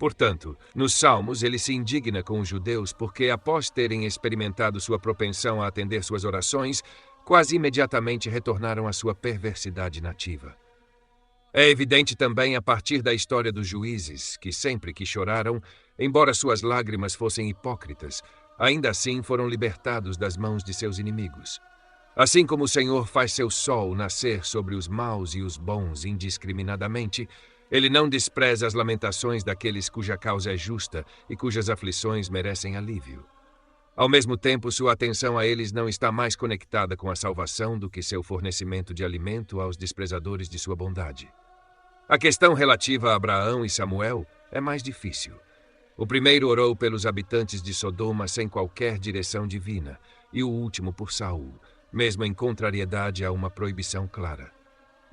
Portanto, nos Salmos ele se indigna com os judeus porque, após terem experimentado sua propensão a atender suas orações, quase imediatamente retornaram à sua perversidade nativa. É evidente também a partir da história dos juízes, que sempre que choraram, embora suas lágrimas fossem hipócritas, ainda assim foram libertados das mãos de seus inimigos. Assim como o Senhor faz seu sol nascer sobre os maus e os bons indiscriminadamente, ele não despreza as lamentações daqueles cuja causa é justa e cujas aflições merecem alívio. Ao mesmo tempo, sua atenção a eles não está mais conectada com a salvação do que seu fornecimento de alimento aos desprezadores de sua bondade. A questão relativa a Abraão e Samuel é mais difícil. O primeiro orou pelos habitantes de Sodoma sem qualquer direção divina, e o último por Saul, mesmo em contrariedade a uma proibição clara.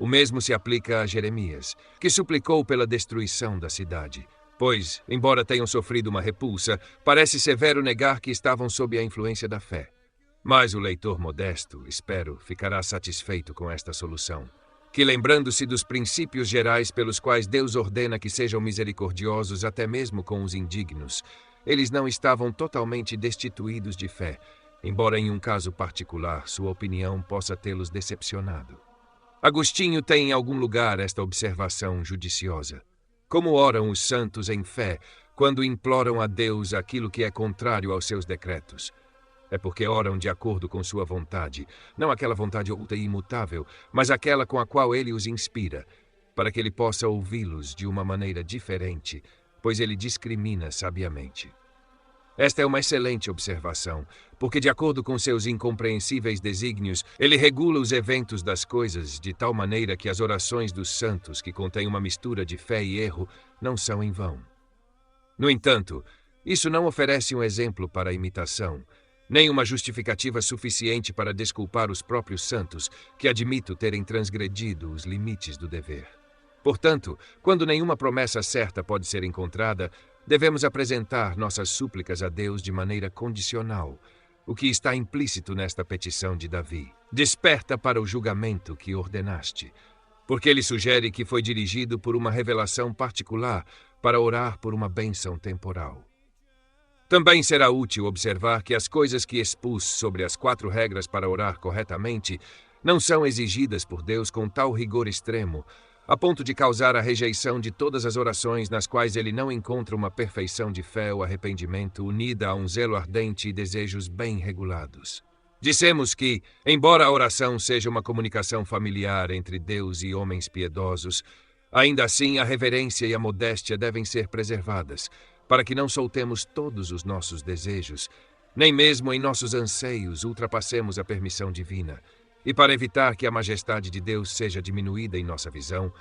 O mesmo se aplica a Jeremias, que suplicou pela destruição da cidade, pois, embora tenham sofrido uma repulsa, parece severo negar que estavam sob a influência da fé. Mas o leitor modesto, espero, ficará satisfeito com esta solução, que, lembrando-se dos princípios gerais pelos quais Deus ordena que sejam misericordiosos até mesmo com os indignos, eles não estavam totalmente destituídos de fé, embora em um caso particular sua opinião possa tê-los decepcionado. Agostinho tem em algum lugar esta observação judiciosa. Como oram os santos em fé quando imploram a Deus aquilo que é contrário aos seus decretos? É porque oram de acordo com sua vontade, não aquela vontade oculta e imutável, mas aquela com a qual ele os inspira, para que ele possa ouvi-los de uma maneira diferente, pois ele discrimina sabiamente. Esta é uma excelente observação, porque, de acordo com seus incompreensíveis desígnios, ele regula os eventos das coisas de tal maneira que as orações dos santos, que contêm uma mistura de fé e erro, não são em vão. No entanto, isso não oferece um exemplo para a imitação, nem uma justificativa suficiente para desculpar os próprios santos, que admito terem transgredido os limites do dever. Portanto, quando nenhuma promessa certa pode ser encontrada, devemos apresentar nossas súplicas a Deus de maneira condicional, o que está implícito nesta petição de Davi. Desperta para o julgamento que ordenaste, porque ele sugere que foi dirigido por uma revelação particular para orar por uma bênção temporal. Também será útil observar que as coisas que expus sobre as 4 regras para orar corretamente não são exigidas por Deus com tal rigor extremo, a ponto de causar a rejeição de todas as orações nas quais ele não encontra uma perfeição de fé ou arrependimento unida a um zelo ardente e desejos bem regulados. Dissemos que, embora a oração seja uma comunicação familiar entre Deus e homens piedosos, ainda assim a reverência e a modéstia devem ser preservadas, para que não soltemos todos os nossos desejos, nem mesmo em nossos anseios ultrapassemos a permissão divina. E para evitar que a majestade de Deus seja diminuída em nossa visão,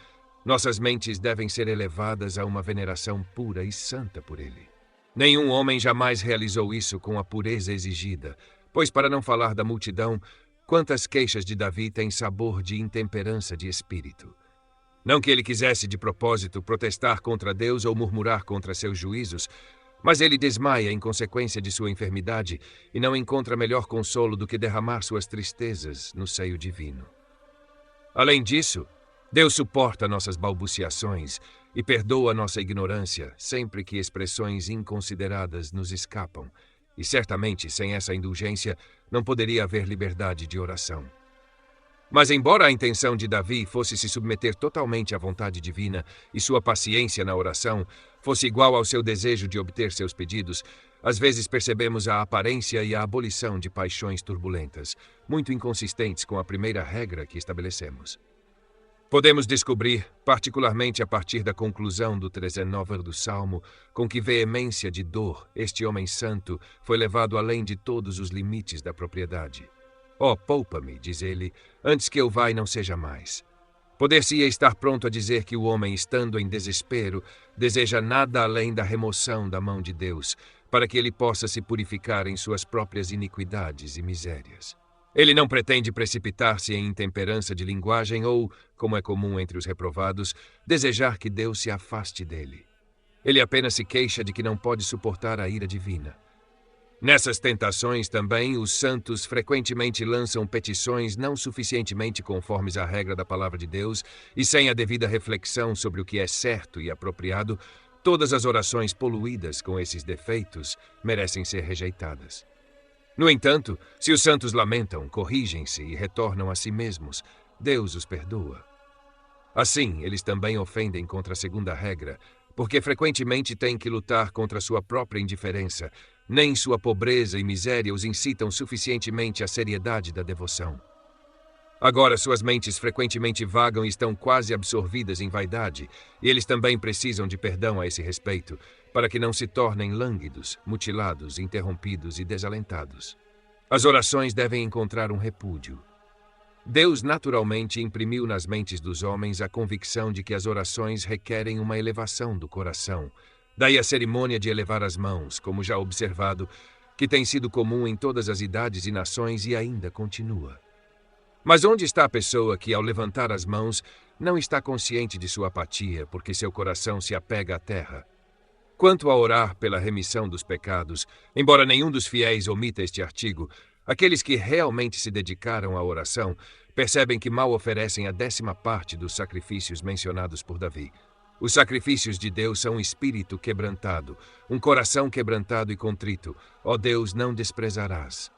nossas mentes devem ser elevadas a uma veneração pura e santa por Ele. Nenhum homem jamais realizou isso com a pureza exigida, pois, para não falar da multidão, quantas queixas de Davi têm sabor de intemperança de espírito. Não que ele quisesse de propósito protestar contra Deus ou murmurar contra seus juízos, mas ele desmaia em consequência de sua enfermidade e não encontra melhor consolo do que derramar suas tristezas no seio divino. Além disso, Deus suporta nossas balbuciações e perdoa nossa ignorância sempre que expressões inconsideradas nos escapam, e certamente sem essa indulgência não poderia haver liberdade de oração. Mas embora a intenção de Davi fosse se submeter totalmente à vontade divina e sua paciência na oração fosse igual ao seu desejo de obter seus pedidos, às vezes percebemos a aparência e a abolição de paixões turbulentas, muito inconsistentes com a primeira regra que estabelecemos. Podemos descobrir, particularmente a partir da conclusão do 39 do Salmo, com que veemência de dor este homem santo foi levado além de todos os limites da propriedade. Oh, poupa-me, diz ele, antes que eu vá e não seja mais. Poder-se-ia estar pronto a dizer que o homem, estando em desespero, deseja nada além da remoção da mão de Deus, para que ele possa se purificar em suas próprias iniquidades e misérias. Ele não pretende precipitar-se em intemperança de linguagem ou, como é comum entre os reprovados, desejar que Deus se afaste dele. Ele apenas se queixa de que não pode suportar a ira divina. Nessas tentações também, os santos frequentemente lançam petições não suficientemente conformes à regra da palavra de Deus e sem a devida reflexão sobre o que é certo e apropriado, todas as orações poluídas com esses defeitos merecem ser rejeitadas. No entanto, se os santos lamentam, corrigem-se e retornam a si mesmos, Deus os perdoa. Assim, eles também ofendem contra a segunda regra, porque frequentemente têm que lutar contra sua própria indiferença. Nem sua pobreza e miséria os incitam suficientemente à seriedade da devoção. Agora suas mentes frequentemente vagam e estão quase absorvidas em vaidade, e eles também precisam de perdão a esse respeito, para que não se tornem lânguidos, mutilados, interrompidos e desalentados. As orações devem encontrar um repúdio. Deus naturalmente imprimiu nas mentes dos homens a convicção de que as orações requerem uma elevação do coração. Daí a cerimônia de elevar as mãos, como já observado, que tem sido comum em todas as idades e nações e ainda continua. Mas onde está a pessoa que, ao levantar as mãos, não está consciente de sua apatia, porque seu coração se apega à terra? Quanto a orar pela remissão dos pecados, embora nenhum dos fiéis omita este artigo, aqueles que realmente se dedicaram à oração percebem que mal oferecem a 10ª parte dos sacrifícios mencionados por Davi. Os sacrifícios de Deus são um espírito quebrantado, um coração quebrantado e contrito. Ó Deus, não desprezarás.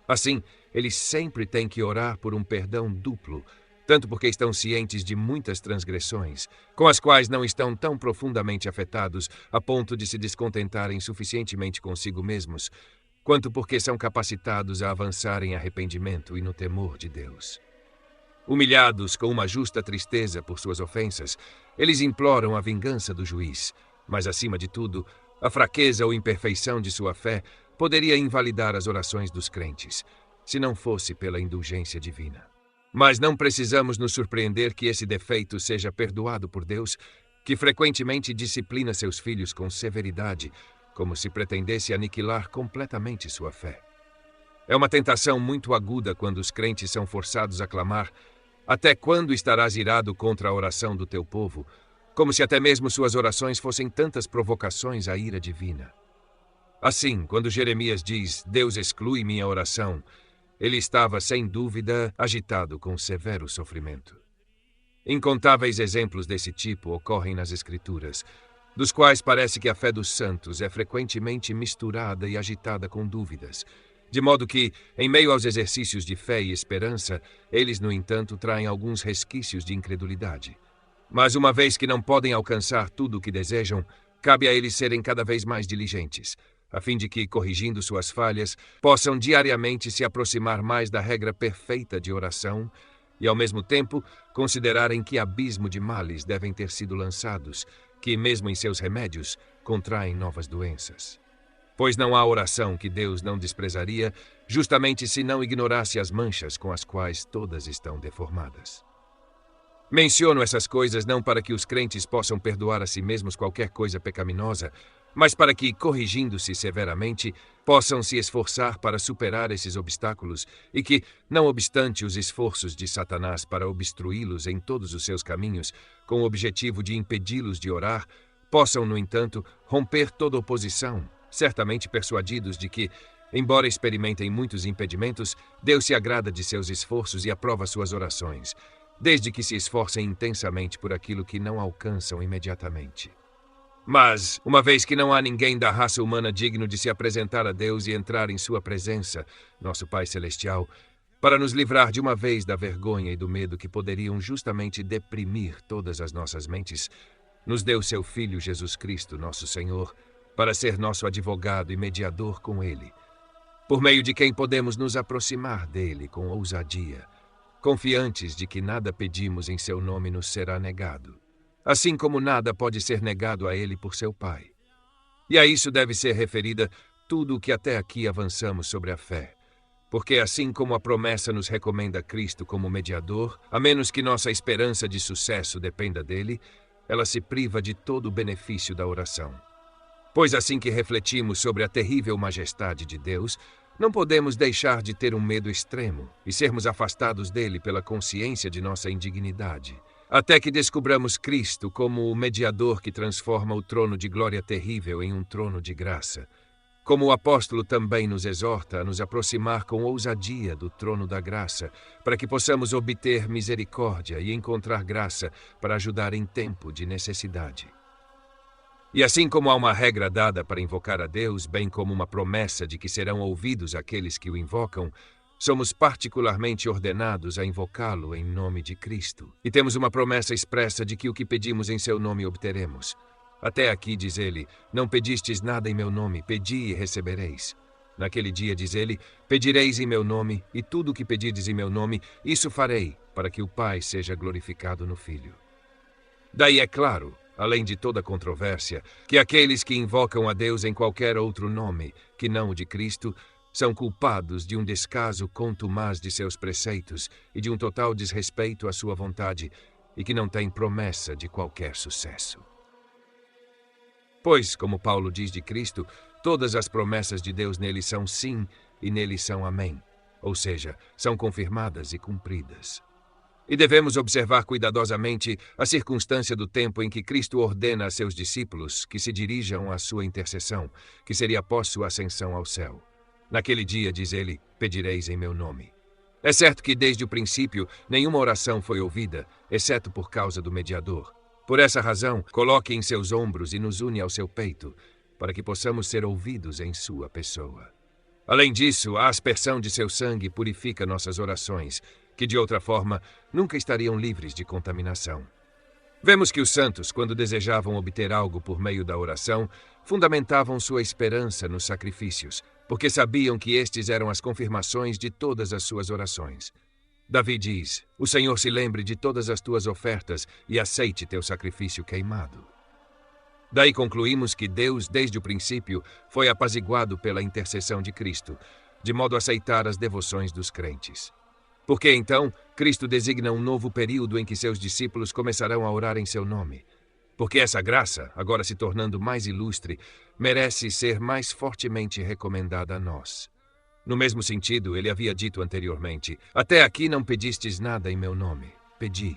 Assim, eles sempre têm que orar por um perdão duplo, tanto porque estão cientes de muitas transgressões, com as quais não estão tão profundamente afetados a ponto de se descontentarem suficientemente consigo mesmos, quanto porque são capacitados a avançar em arrependimento e no temor de Deus. Humilhados com uma justa tristeza por suas ofensas, eles imploram a vingança do juiz, mas, acima de tudo, A fraqueza ou imperfeição de sua fé poderia invalidar as orações dos crentes, se não fosse pela indulgência divina. Mas não precisamos nos surpreender que esse defeito seja perdoado por Deus, que frequentemente disciplina seus filhos com severidade, como se pretendesse aniquilar completamente sua fé. É uma tentação muito aguda quando os crentes são forçados a clamar: até quando estarás irado contra a oração do teu povo? Como se até mesmo suas orações fossem tantas provocações à ira divina. Assim, quando Jeremias diz: Deus exclui minha oração, ele estava, sem dúvida, agitado com severo sofrimento. Incontáveis exemplos desse tipo ocorrem nas Escrituras, dos quais parece que a fé dos santos é frequentemente misturada e agitada com dúvidas, de modo que, em meio aos exercícios de fé e esperança, eles, no entanto, traem alguns resquícios de incredulidade. Mas uma vez que não podem alcançar tudo o que desejam, cabe a eles serem cada vez mais diligentes, a fim de que, corrigindo suas falhas, possam diariamente se aproximar mais da regra perfeita de oração e, ao mesmo tempo, considerarem que abismo de males devem ter sido lançados, que, mesmo em seus remédios, contraem novas doenças. Pois não há oração que Deus não desprezaria, justamente se não ignorasse as manchas com as quais todas estão deformadas. Menciono essas coisas não para que os crentes possam perdoar a si mesmos qualquer coisa pecaminosa, mas para que, corrigindo-se severamente, possam se esforçar para superar esses obstáculos e que, não obstante os esforços de Satanás para obstruí-los em todos os seus caminhos, com o objetivo de impedi-los de orar, possam, no entanto, romper toda oposição, certamente persuadidos de que, embora experimentem muitos impedimentos, Deus se agrada de seus esforços e aprova suas orações, desde que se esforcem intensamente por aquilo que não alcançam imediatamente. Mas, uma vez que não há ninguém da raça humana digno de se apresentar a Deus e entrar em sua presença, nosso Pai Celestial, para nos livrar de uma vez da vergonha e do medo que poderiam justamente deprimir todas as nossas mentes, nos deu seu Filho Jesus Cristo, nosso Senhor, para ser nosso advogado e mediador com Ele, por meio de quem podemos nos aproximar dele com ousadia, confiantes de que nada pedimos em seu nome nos será negado, assim como nada pode ser negado a ele por seu Pai. E a isso deve ser referida tudo o que até aqui avançamos sobre a fé, porque assim como a promessa nos recomenda Cristo como mediador, a menos que nossa esperança de sucesso dependa dele, ela se priva de todo o benefício da oração. Pois assim que refletimos sobre a terrível majestade de Deus, não podemos deixar de ter um medo extremo e sermos afastados dele pela consciência de nossa indignidade, até que descubramos Cristo como o mediador que transforma o trono de glória terrível em um trono de graça. Como o apóstolo também nos exorta a nos aproximar com ousadia do trono da graça, para que possamos obter misericórdia e encontrar graça para ajudar em tempo de necessidade. E assim como há uma regra dada para invocar a Deus, bem como uma promessa de que serão ouvidos aqueles que o invocam, somos particularmente ordenados a invocá-lo em nome de Cristo. E temos uma promessa expressa de que o que pedimos em seu nome obteremos. Até aqui, diz ele, não pedistes nada em meu nome, pedi e recebereis. Naquele dia, diz ele, pedireis em meu nome, e tudo o que pedirdes em meu nome, isso farei, para que o Pai seja glorificado no Filho. Daí é claro, além de toda controvérsia, que aqueles que invocam a Deus em qualquer outro nome, que não o de Cristo, são culpados de um descaso contumaz de seus preceitos e de um total desrespeito à sua vontade, e que não têm promessa de qualquer sucesso. Pois, como Paulo diz de Cristo, todas as promessas de Deus nele são sim e nele são amém, ou seja, são confirmadas e cumpridas. E devemos observar cuidadosamente a circunstância do tempo em que Cristo ordena a seus discípulos que se dirijam à sua intercessão, que seria após sua ascensão ao céu. Naquele dia, diz ele, pedireis em meu nome. É certo que desde o princípio nenhuma oração foi ouvida, exceto por causa do mediador. Por essa razão, coloque em seus ombros e nos une ao seu peito, para que possamos ser ouvidos em sua pessoa. Além disso, a aspersão de seu sangue purifica nossas orações, que de outra forma nunca estariam livres de contaminação. Vemos que os santos, quando desejavam obter algo por meio da oração, fundamentavam sua esperança nos sacrifícios, porque sabiam que estes eram as confirmações de todas as suas orações. Davi diz, o Senhor se lembre de todas as tuas ofertas e aceite teu sacrifício queimado. Daí concluímos que Deus, desde o princípio, foi apaziguado pela intercessão de Cristo, de modo a aceitar as devoções dos crentes. Porque então, Cristo designa um novo período em que seus discípulos começarão a orar em seu nome. Porque essa graça, agora se tornando mais ilustre, merece ser mais fortemente recomendada a nós. No mesmo sentido, ele havia dito anteriormente: até aqui não pedistes nada em meu nome. Pedi.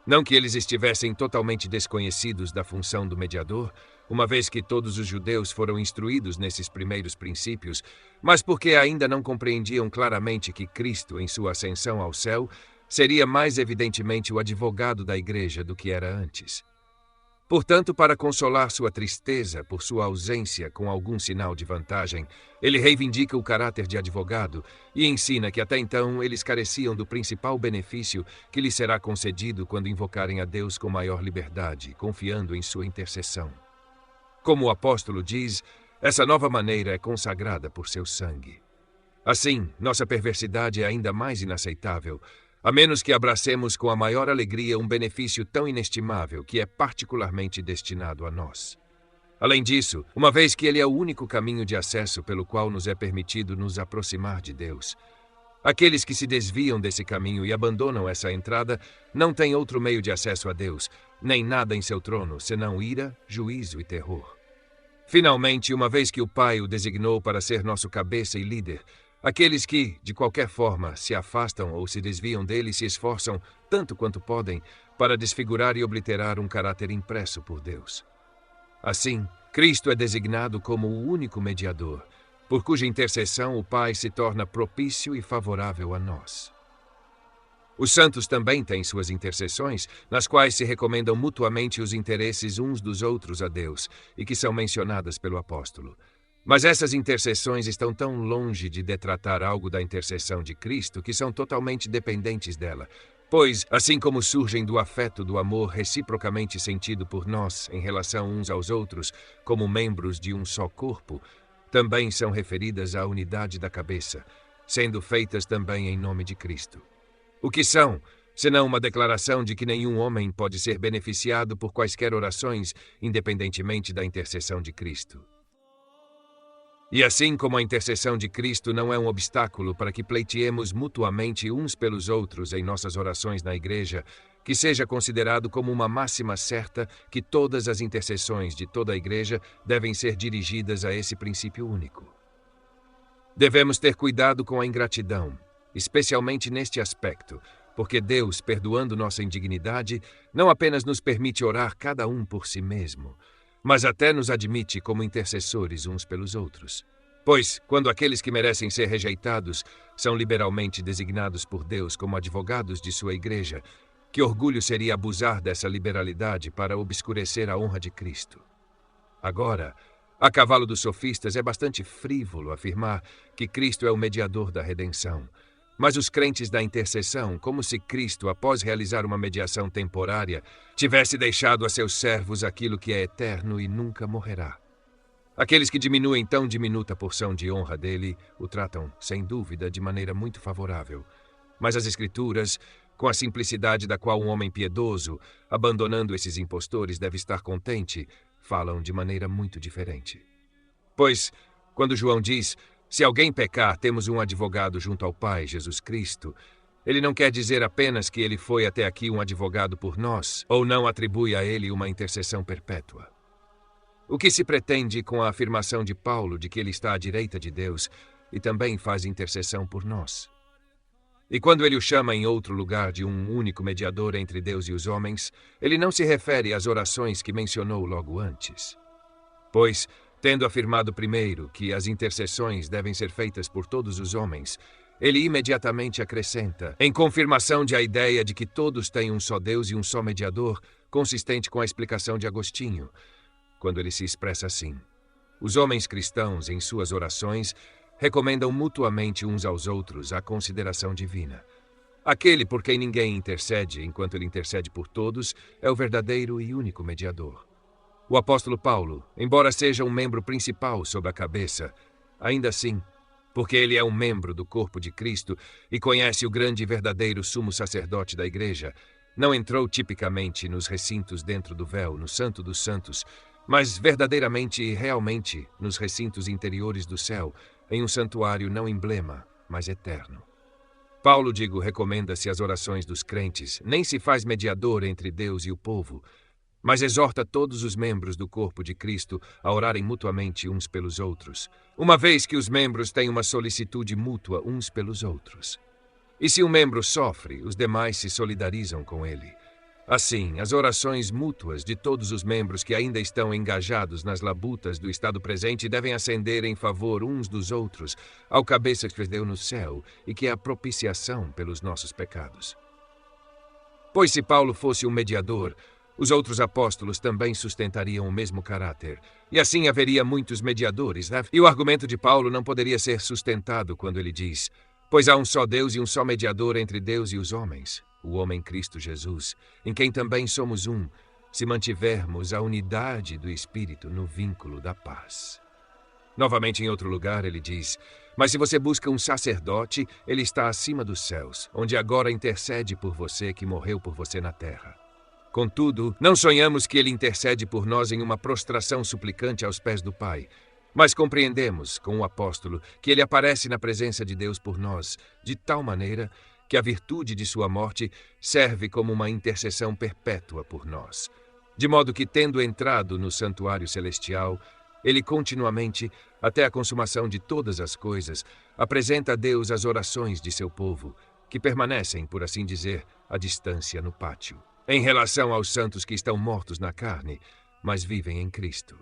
Não que eles estivessem totalmente desconhecidos da função do mediador, uma vez que todos os judeus foram instruídos nesses primeiros princípios, mas porque ainda não compreendiam claramente que Cristo, em sua ascensão ao céu, seria mais evidentemente o advogado da igreja do que era antes. Portanto, para consolar sua tristeza por sua ausência com algum sinal de vantagem, ele reivindica o caráter de advogado e ensina que até então eles careciam do principal benefício que lhes será concedido quando invocarem a Deus com maior liberdade, confiando em sua intercessão. Como o apóstolo diz, essa nova maneira é consagrada por seu sangue. Assim, nossa perversidade é ainda mais inaceitável, a menos que abracemos com a maior alegria um benefício tão inestimável que é particularmente destinado a nós. Além disso, uma vez que ele é o único caminho de acesso pelo qual nos é permitido nos aproximar de Deus, aqueles que se desviam desse caminho e abandonam essa entrada não têm outro meio de acesso a Deus, nem nada em seu trono, senão ira, juízo e terror. Finalmente, uma vez que o Pai o designou para ser nosso cabeça e líder, aqueles que, de qualquer forma, se afastam ou se desviam dele se esforçam, tanto quanto podem, para desfigurar e obliterar um caráter impresso por Deus. Assim, Cristo é designado como o único mediador, por cuja intercessão o Pai se torna propício e favorável a nós. Os santos também têm suas intercessões, nas quais se recomendam mutuamente os interesses uns dos outros a Deus, e que são mencionadas pelo apóstolo. Mas essas intercessões estão tão longe de detratar algo da intercessão de Cristo que são totalmente dependentes dela, pois, assim como surgem do afeto do amor reciprocamente sentido por nós em relação uns aos outros como membros de um só corpo, também são referidas à unidade da cabeça, sendo feitas também em nome de Cristo. O que são, senão uma declaração de que nenhum homem pode ser beneficiado por quaisquer orações, independentemente da intercessão de Cristo. E assim como a intercessão de Cristo não é um obstáculo para que pleiteemos mutuamente uns pelos outros em nossas orações na igreja, que seja considerado como uma máxima certa que todas as intercessões de toda a igreja devem ser dirigidas a esse princípio único. Devemos ter cuidado com a ingratidão, especialmente neste aspecto, porque Deus, perdoando nossa indignidade, não apenas nos permite orar cada um por si mesmo, mas até nos admite como intercessores uns pelos outros. Pois, quando aqueles que merecem ser rejeitados são liberalmente designados por Deus como advogados de sua igreja, que orgulho seria abusar dessa liberalidade para obscurecer a honra de Cristo. Agora, a cavalo dos sofistas, é bastante frívolo afirmar que Cristo é o mediador da redenção. Mas os crentes da intercessão, como se Cristo, após realizar uma mediação temporária, tivesse deixado a seus servos aquilo que é eterno e nunca morrerá. Aqueles que diminuem tão diminuta porção de honra dele, o tratam, sem dúvida, de maneira muito favorável. Mas as Escrituras, com a simplicidade da qual um homem piedoso, abandonando esses impostores, deve estar contente, falam de maneira muito diferente. Pois, quando João diz: se alguém pecar, temos um advogado junto ao Pai, Jesus Cristo, ele não quer dizer apenas que ele foi até aqui um advogado por nós, ou não atribui a ele uma intercessão perpétua. O que se pretende com a afirmação de Paulo de que ele está à direita de Deus e também faz intercessão por nós? E quando ele o chama em outro lugar de um único mediador entre Deus e os homens, ele não se refere às orações que mencionou logo antes. Pois, tendo afirmado primeiro que as intercessões devem ser feitas por todos os homens, ele imediatamente acrescenta, em confirmação de a ideia de que todos têm um só Deus e um só mediador, consistente com a explicação de Agostinho, quando ele se expressa assim: os homens cristãos, em suas orações, recomendam mutuamente uns aos outros a consideração divina. Aquele por quem ninguém intercede, enquanto ele intercede por todos, é o verdadeiro e único mediador. O apóstolo Paulo, embora seja um membro principal sob a cabeça, ainda assim, porque ele é um membro do corpo de Cristo e conhece o grande e verdadeiro sumo sacerdote da igreja, não entrou tipicamente nos recintos dentro do véu, no Santo dos Santos, mas verdadeiramente e realmente nos recintos interiores do céu, em um santuário não emblema, mas eterno. Paulo, recomenda-se às orações dos crentes, nem se faz mediador entre Deus e o povo, mas exorta todos os membros do corpo de Cristo a orarem mutuamente uns pelos outros, uma vez que os membros têm uma solicitude mútua uns pelos outros. E se um membro sofre, os demais se solidarizam com ele. Assim, as orações mútuas de todos os membros que ainda estão engajados nas labutas do estado presente devem ascender em favor uns dos outros ao cabeça que deu no céu e que é a propiciação pelos nossos pecados. Pois se Paulo fosse um mediador, os outros apóstolos também sustentariam o mesmo caráter, e assim haveria muitos mediadores, né? E o argumento de Paulo não poderia ser sustentado quando ele diz: pois há um só Deus e um só mediador entre Deus e os homens, o homem Cristo Jesus, em quem também somos um, se mantivermos a unidade do Espírito no vínculo da paz. Novamente, em outro lugar, ele diz: mas se você busca um sacerdote, ele está acima dos céus, onde agora intercede por você que morreu por você na terra. Contudo, não sonhamos que ele intercede por nós em uma prostração suplicante aos pés do Pai, mas compreendemos, com o apóstolo, que ele aparece na presença de Deus por nós, de tal maneira que a virtude de sua morte serve como uma intercessão perpétua por nós. De modo que, tendo entrado no santuário celestial, ele continuamente, até a consumação de todas as coisas, apresenta a Deus as orações de seu povo, que permanecem, por assim dizer, à distância no pátio, em relação aos santos que estão mortos na carne, mas vivem em Cristo.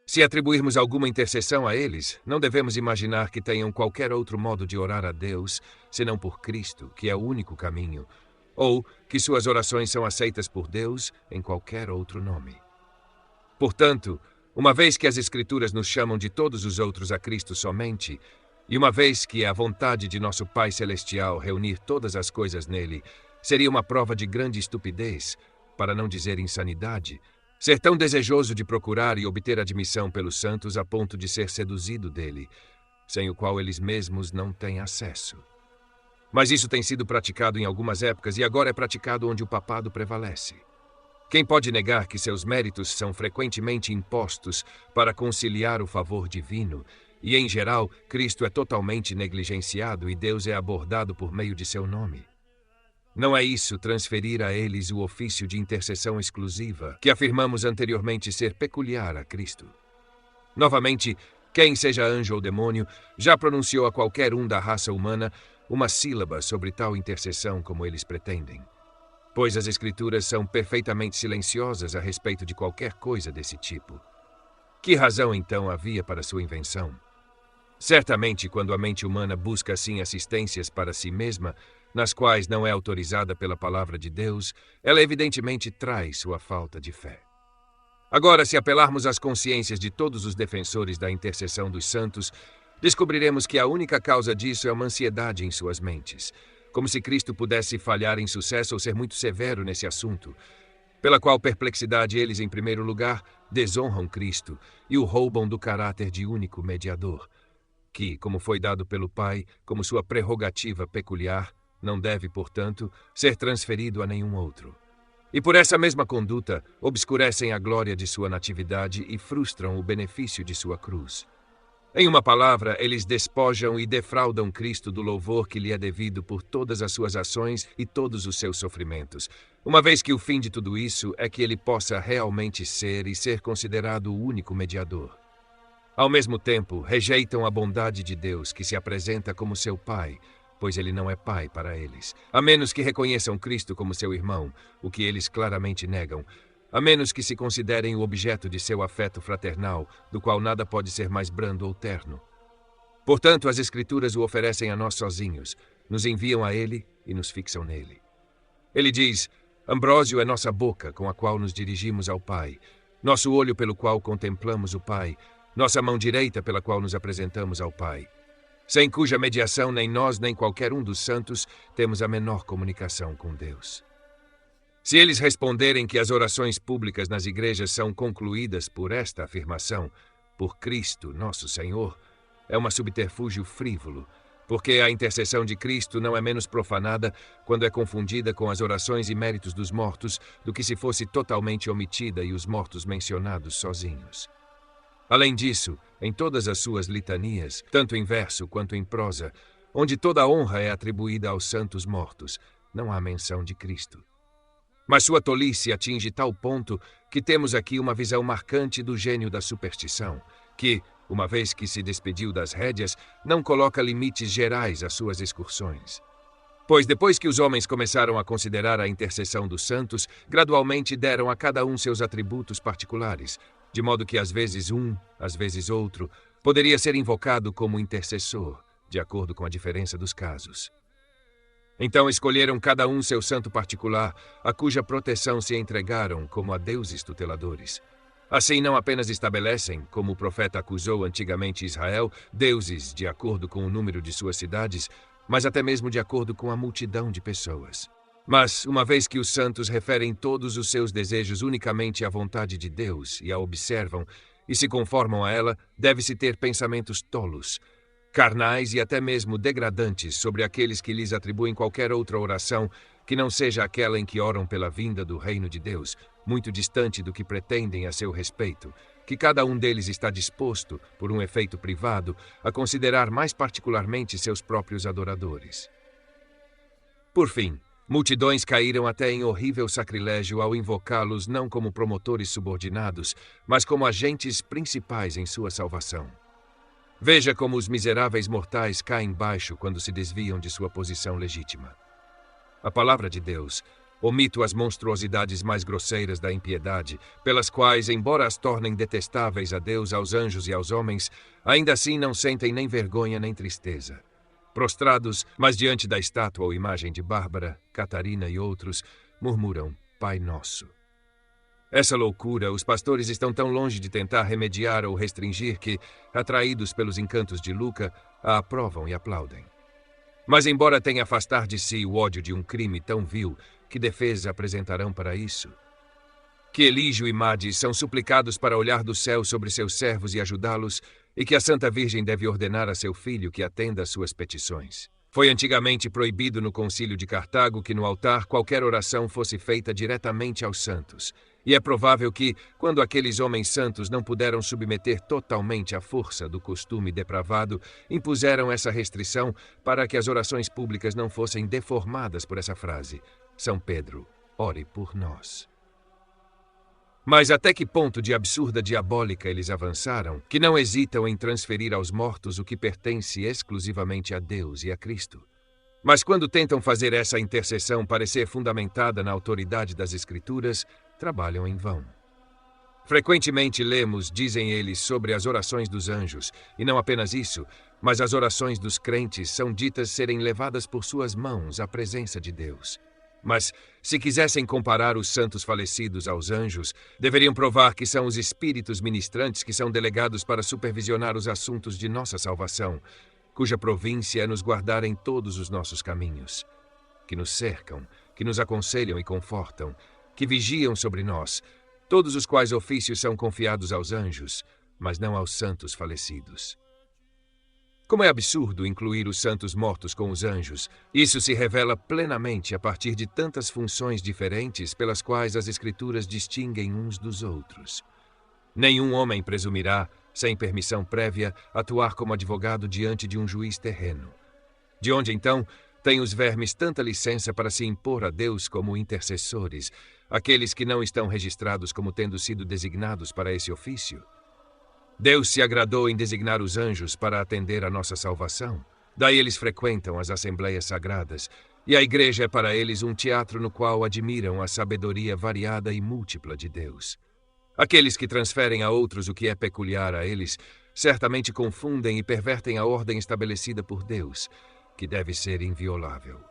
Se atribuirmos alguma intercessão a eles, não devemos imaginar que tenham qualquer outro modo de orar a Deus, senão por Cristo, que é o único caminho, ou que suas orações são aceitas por Deus em qualquer outro nome. Portanto, uma vez que as Escrituras nos chamam de todos os outros a Cristo somente, e uma vez que é a vontade de nosso Pai Celestial reunir todas as coisas nele, seria uma prova de grande estupidez, para não dizer insanidade, ser tão desejoso de procurar e obter admissão pelos santos a ponto de ser seduzido dele, sem o qual eles mesmos não têm acesso. Mas isso tem sido praticado em algumas épocas e agora é praticado onde o papado prevalece. Quem pode negar que seus méritos são frequentemente impostos para conciliar o favor divino e, em geral, Cristo é totalmente negligenciado e Deus é abordado por meio de seu nome? Não é isso transferir a eles o ofício de intercessão exclusiva, que afirmamos anteriormente ser peculiar a Cristo. Novamente, quem, seja anjo ou demônio, já pronunciou a qualquer um da raça humana uma sílaba sobre tal intercessão como eles pretendem? Pois as Escrituras são perfeitamente silenciosas a respeito de qualquer coisa desse tipo. Que razão, então, havia para sua invenção? Certamente, quando a mente humana busca assim assistências para si mesma, nas quais não é autorizada pela palavra de Deus, ela evidentemente traz sua falta de fé. Agora, se apelarmos às consciências de todos os defensores da intercessão dos santos, descobriremos que a única causa disso é uma ansiedade em suas mentes, como se Cristo pudesse falhar em sucesso ou ser muito severo nesse assunto, pela qual perplexidade eles, em primeiro lugar, desonram Cristo e o roubam do caráter de único mediador, que, como foi dado pelo Pai, como sua prerrogativa peculiar, não deve, portanto, ser transferido a nenhum outro. E por essa mesma conduta, obscurecem a glória de sua natividade e frustram o benefício de sua cruz. Em uma palavra, eles despojam e defraudam Cristo do louvor que lhe é devido por todas as suas ações e todos os seus sofrimentos, uma vez que o fim de tudo isso é que ele possa realmente ser e ser considerado o único mediador. Ao mesmo tempo, rejeitam a bondade de Deus, que se apresenta como seu Pai, pois ele não é pai para eles, a menos que reconheçam Cristo como seu irmão, o que eles claramente negam, a menos que se considerem o objeto de seu afeto fraternal, do qual nada pode ser mais brando ou terno. Portanto, as Escrituras o oferecem a nós sozinhos, nos enviam a ele e nos fixam nele. Ele diz: Ambrósio é nossa boca, com a qual nos dirigimos ao Pai, nosso olho pelo qual contemplamos o Pai, nossa mão direita pela qual nos apresentamos ao Pai, sem cuja mediação nem nós nem qualquer um dos santos temos a menor comunicação com Deus. Se eles responderem que as orações públicas nas igrejas são concluídas por esta afirmação, por Cristo, nosso Senhor, é um subterfúgio frívolo, porque a intercessão de Cristo não é menos profanada quando é confundida com as orações e méritos dos mortos do que se fosse totalmente omitida e os mortos mencionados sozinhos. Além disso, em todas as suas litanias, tanto em verso quanto em prosa, onde toda a honra é atribuída aos santos mortos, não há menção de Cristo. Mas sua tolice atinge tal ponto que temos aqui uma visão marcante do gênio da superstição, que, uma vez que se despediu das rédeas, não coloca limites gerais às suas excursões. Pois depois que os homens começaram a considerar a intercessão dos santos, gradualmente deram a cada um seus atributos particulares, de modo que às vezes um, às vezes outro, poderia ser invocado como intercessor, de acordo com a diferença dos casos. Então escolheram cada um seu santo particular, a cuja proteção se entregaram como a deuses tuteladores. Assim não apenas estabelecem, como o profeta acusou antigamente Israel, deuses de acordo com o número de suas cidades, mas até mesmo de acordo com a multidão de pessoas. Mas, uma vez que os santos referem todos os seus desejos unicamente à vontade de Deus e a observam e se conformam a ela, deve-se ter pensamentos tolos, carnais e até mesmo degradantes sobre aqueles que lhes atribuem qualquer outra oração que não seja aquela em que oram pela vinda do reino de Deus, muito distante do que pretendem a seu respeito, que cada um deles está disposto, por um efeito privado, a considerar mais particularmente seus próprios adoradores. Por fim, multidões caíram até em horrível sacrilégio ao invocá-los não como promotores subordinados, mas como agentes principais em sua salvação. Veja como os miseráveis mortais caem baixo quando se desviam de sua posição legítima. A palavra de Deus, omito as monstruosidades mais grosseiras da impiedade, pelas quais, embora as tornem detestáveis a Deus, aos anjos e aos homens, ainda assim não sentem nem vergonha nem tristeza. Prostrados, mas diante da estátua ou imagem de Bárbara, Catarina e outros, murmuram, Pai Nosso. Essa loucura, os pastores estão tão longe de tentar remediar ou restringir que, atraídos pelos encantos de Luca, a aprovam e aplaudem. Mas embora tenha afastar de si o ódio de um crime tão vil, que defesa apresentarão para isso? Que Elígio e Made são suplicados para olhar do céu sobre seus servos e ajudá-los, e que a Santa Virgem deve ordenar a seu filho que atenda às suas petições. Foi antigamente proibido no concílio de Cartago que no altar qualquer oração fosse feita diretamente aos santos, e é provável que, quando aqueles homens santos não puderam submeter totalmente à força do costume depravado, impuseram essa restrição para que as orações públicas não fossem deformadas por essa frase, São Pedro, ore por nós. Mas até que ponto de absurda diabólica eles avançaram, que não hesitam em transferir aos mortos o que pertence exclusivamente a Deus e a Cristo? Mas quando tentam fazer essa intercessão parecer fundamentada na autoridade das Escrituras, trabalham em vão. Frequentemente lemos, dizem eles, sobre as orações dos anjos, e não apenas isso, mas as orações dos crentes são ditas serem levadas por suas mãos à presença de Deus. Mas, se quisessem comparar os santos falecidos aos anjos, deveriam provar que são os espíritos ministrantes que são delegados para supervisionar os assuntos de nossa salvação, cuja província é nos guardar em todos os nossos caminhos, que nos cercam, que nos aconselham e confortam, que vigiam sobre nós, todos os quais ofícios são confiados aos anjos, mas não aos santos falecidos. Como é absurdo incluir os santos mortos com os anjos, isso se revela plenamente a partir de tantas funções diferentes pelas quais as Escrituras distinguem uns dos outros. Nenhum homem presumirá, sem permissão prévia, atuar como advogado diante de um juiz terreno. De onde, então, têm os vermes tanta licença para se impor a Deus como intercessores, aqueles que não estão registrados como tendo sido designados para esse ofício? Deus se agradou em designar os anjos para atender à nossa salvação. Daí eles frequentam as assembleias sagradas, e a igreja é para eles um teatro no qual admiram a sabedoria variada e múltipla de Deus. Aqueles que transferem a outros o que é peculiar a eles, certamente confundem e pervertem a ordem estabelecida por Deus, que deve ser inviolável.